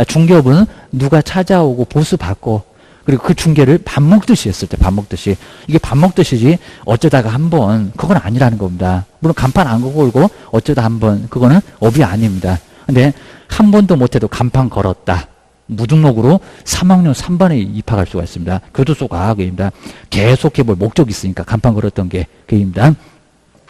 중개업은 누가 찾아오고 보수 받고 그리고 그 중개를 밥 먹듯이 했을 때, 밥 먹듯이. 이게 밥 먹듯이지, 어쩌다가 한 번, 그건 아니라는 겁니다. 물론 간판 안 걸고, 어쩌다 한 번, 그거는 업이 아닙니다. 근데, 한 번도 못해도 간판 걸었다. 무등록으로 3학년 3반에 입학할 수가 있습니다. 교도소가, 그입니다. 계속 해볼 목적이 있으니까, 간판 걸었던 게, 그입니다.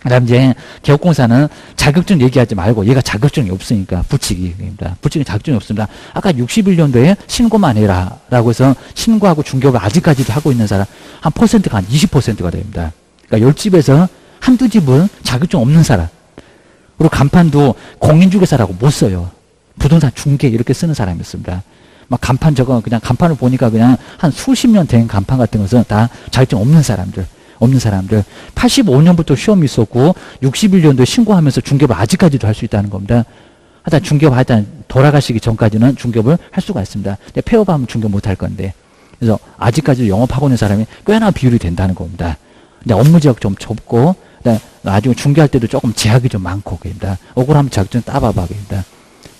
그 다음 이제 개업공사는 자격증 얘기하지 말고 얘가 자격증이 없으니까 부칙입니다. 부칙이 자격증이 없습니다. 아까 61년도에 신고만 해라 라고 해서 신고하고 중개업을 아직까지도 하고 있는 사람 한 퍼센트가 한 20%가 됩니다. 그러니까 10집에서 한두 집은 자격증 없는 사람. 그리고 간판도 공인중개사라고 못 써요. 부동산 중개 이렇게 쓰는 사람이 있습니다. 막 간판 저거 그냥 간판을 보니까 그냥 한 수십 년 된 간판 같은 것은 다 자격증 없는 사람들. 85년부터 시험이 있었고 61년도에 신고하면서 중개업을 아직까지도 할 수 있다는 겁니다. 하여튼 중개업 하여튼 돌아가시기 전까지는 중개업을 할 수가 있습니다. 근데 폐업하면 중개업 못 할 건데 그래서 아직까지도 영업하고 있는 사람이 꽤나 비율이 된다는 겁니다. 근데 업무 지역 좀 좁고 나중에 중개할 때도 조금 제약이 좀 많고 그입니다. 억울하면 자격증 따봐봐 그입니다.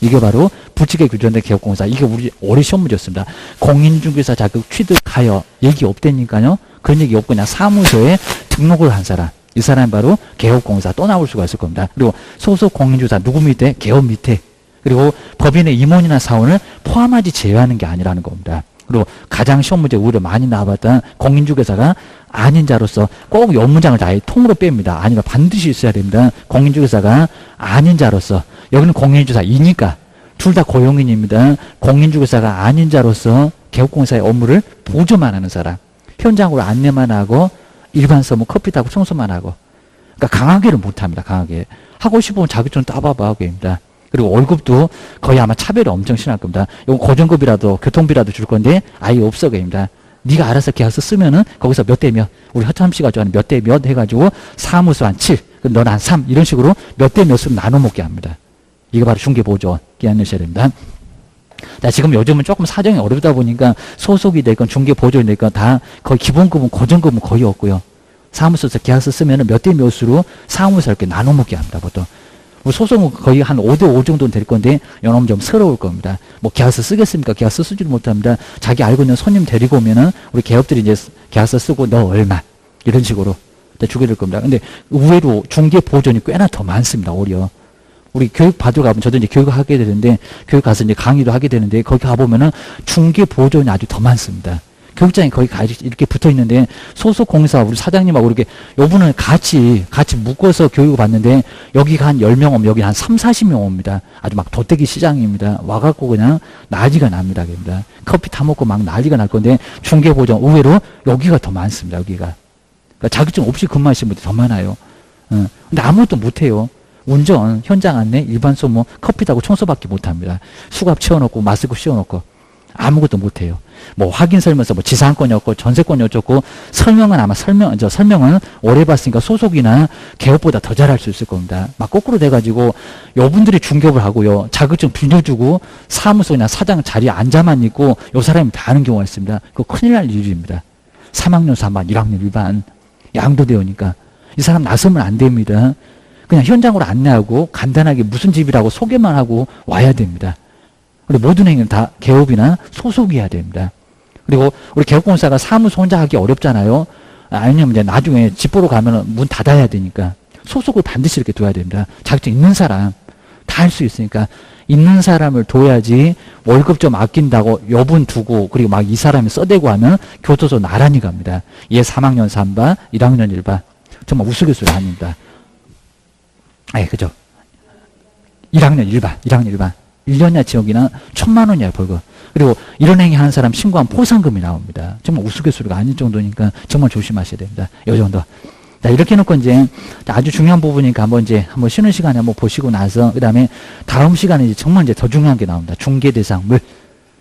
이게 바로 부칙에 규정된 개업공사. 이게 우리 올해 시험 문제였습니다. 공인중개사 자격 취득하여 얘기 없다니까요. 그런 얘기 없고 그냥 사무소에 등록을 한 사람. 이 사람이 바로 개업공사 또 나올 수가 있을 겁니다. 그리고 소속 공인중개사 누구 밑에? 개업 밑에. 그리고 법인의 임원이나 사원을 포함하지 제외하는 게 아니라는 겁니다. 그리고 가장 시험 문제 오히려 많이 나와봤던 공인중개사가 아닌 자로서 꼭 이 문장을 아예 통으로 뺍니다. 아니라 반드시 있어야 됩니다. 공인중개사가 아닌 자로서 여기는 공인중개사이니까 둘 다 고용인입니다. 공인중개사가 아닌 자로서 개업공사의 업무를 보조만 하는 사람. 현장으로 안내만 하고 일반 서무 커피 타고 청소만 하고 그러니까 강하게를 못합니다. 강하게. 하고 싶으면 자격증 따봐봐 하고입니다. 그리고 월급도 거의 아마 차별이 엄청 심할 겁니다. 이거 고정급이라도 교통비라도 줄 건데 아예 없어 그입니다. 네가 알아서 계약서 쓰면은 거기서 몇 대 몇, 우리 허참 씨가 좋아하는 몇 대 몇 해가지고 사무소 한 7, 너는 한 3 이런 식으로 몇 대 몇으로 나눠 먹게 합니다. 이게 바로 중개보조 기한내셔야 됩니다. 자, 지금 요즘은 조금 사정이 어렵다 보니까 소속이 될건 중개보조이 될건 다 거의 기본급은 고정급은 거의 없고요. 사무소에서 계약서 쓰면은 몇 대 몇으로 사무소 이렇게 나눠 먹게 합니다. 보통. 소송은 거의 한 5대5 정도는 될 건데 이놈은 좀 서러울 겁니다. 뭐 계약서 쓰겠습니까? 계약서 쓰지를 못합니다. 자기 알고 있는 손님 데리고 오면은 우리 개업들이 이제 계약서 쓰고 너 얼마 이런 식으로 주게 될 겁니다. 근데 의외로 중개 보존이 꽤나 더 많습니다. 오히려 우리 교육 받으러 가면 저도 이제 교육을 하게 되는데 교육 가서 이제 강의도 하게 되는데 거기 가보면은 중개 보존이 아주 더 많습니다. 교육장이 거의 이렇게 붙어 있는데 소속 공사 우리 사장님하고 이렇게 요분은 같이 묶어서 교육을 받는데 여기가 한 10명 오면 여기 한 3, 40명 옵니다. 아주 막 도떼기 시장입니다. 와갖고 그냥 난리가 납니다. 그러니까 커피 타먹고 막 난리가 날 건데 중개보전 의외로 여기가 더 많습니다. 여기가. 그러니까 자격증 없이 근무하시는 분들이 더 많아요. 근데 아무것도 못해요. 운전, 현장 안내, 일반 소모, 커피 타고 청소밖에 못합니다. 수갑 채워놓고 마스크 씌워놓고 아무것도 못해요. 뭐 확인 설명서 뭐 지상권이 없고 전세권이 어쩌고 설명은 아마 설명은 오래 봤으니까 소속이나 개업보다 더 잘할 수 있을 겁니다. 막 거꾸로 돼가지고 요분들이 중개업을 하고요. 자격증 빌려주고 사무소나 사장 자리에 앉아만 있고 요 사람이 다 하는 경우가 있습니다. 그거 큰일 날 일입니다. 3학년 3반, 1학년 1반 양도되오니까 이 사람 나서면 안 됩니다. 그냥 현장으로 안내하고 간단하게 무슨 집이라고 소개만 하고 와야 됩니다. 그리고 모든 행위는 다 개업이나 소속이어야 됩니다. 그리고 우리 개업공사가 사무소 혼자 하기 어렵잖아요. 아니면 이제 나중에 집 보러 가면 문 닫아야 되니까 소속을 반드시 이렇게 둬야 됩니다. 자격증 있는 사람 다 할 수 있으니까 있는 사람을 둬야지 월급 좀 아낀다고 여분 두고 그리고 막 이 사람이 써대고 하면 교도소 나란히 갑니다. 얘 3학년 3반, 1학년 1반 정말 우스갯소리 아닙니다. 그죠? 1학년 1반 1년이나 지역이나 1,000만 원이야 벌금. 그리고 이런 행위 하는 사람 신고하면 포상금이 나옵니다. 정말 우스갯소리가 아닌 정도니까 정말 조심하셔야 됩니다. 요 정도. 자, 이렇게 해놓고 이제 아주 중요한 부분이니까 한번 쉬는 시간에 한번 보시고 나서 그 다음에 다음 시간에 정말 이제 더 중요한 게 나옵니다. 중개 대상물.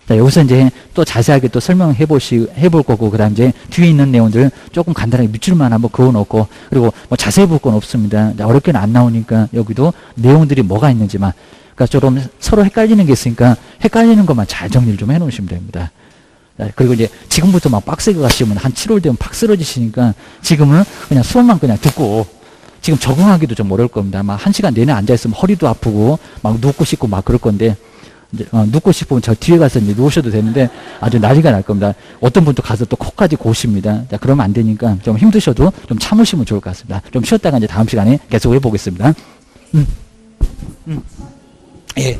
자, 여기서 이제 또 자세하게 또 해볼 거고, 그 다음 이제 뒤에 있는 내용들 조금 간단하게 밑줄만 한번 그어놓고, 그리고 뭐 자세히 볼 건 없습니다. 어렵게는 안 나오니까 여기도 내용들이 뭐가 있는지만, 그러니까 좀 서로 헷갈리는 게 있으니까 헷갈리는 것만 잘 정리를 좀 해놓으시면 됩니다. 자, 그리고 이제 지금부터 막 빡세게 가시면 한 7월 되면 팍 쓰러지시니까 지금은 그냥 수업만 그냥 듣고, 지금 적응하기도 좀 어려울 겁니다. 막 1시간 내내 앉아있으면 허리도 아프고, 막 눕고 싶고 막 그럴 건데, 이제, 눕고 싶으면 저 뒤에 가서 이제 누우셔도 되는데 아주 난리가 날 겁니다. 어떤 분도 가서 또 코까지 고십니다. 자, 그러면 안 되니까 좀 힘드셔도 좀 참으시면 좋을 것 같습니다. 좀 쉬었다가 이제 다음 시간에 계속 해보겠습니다. 예.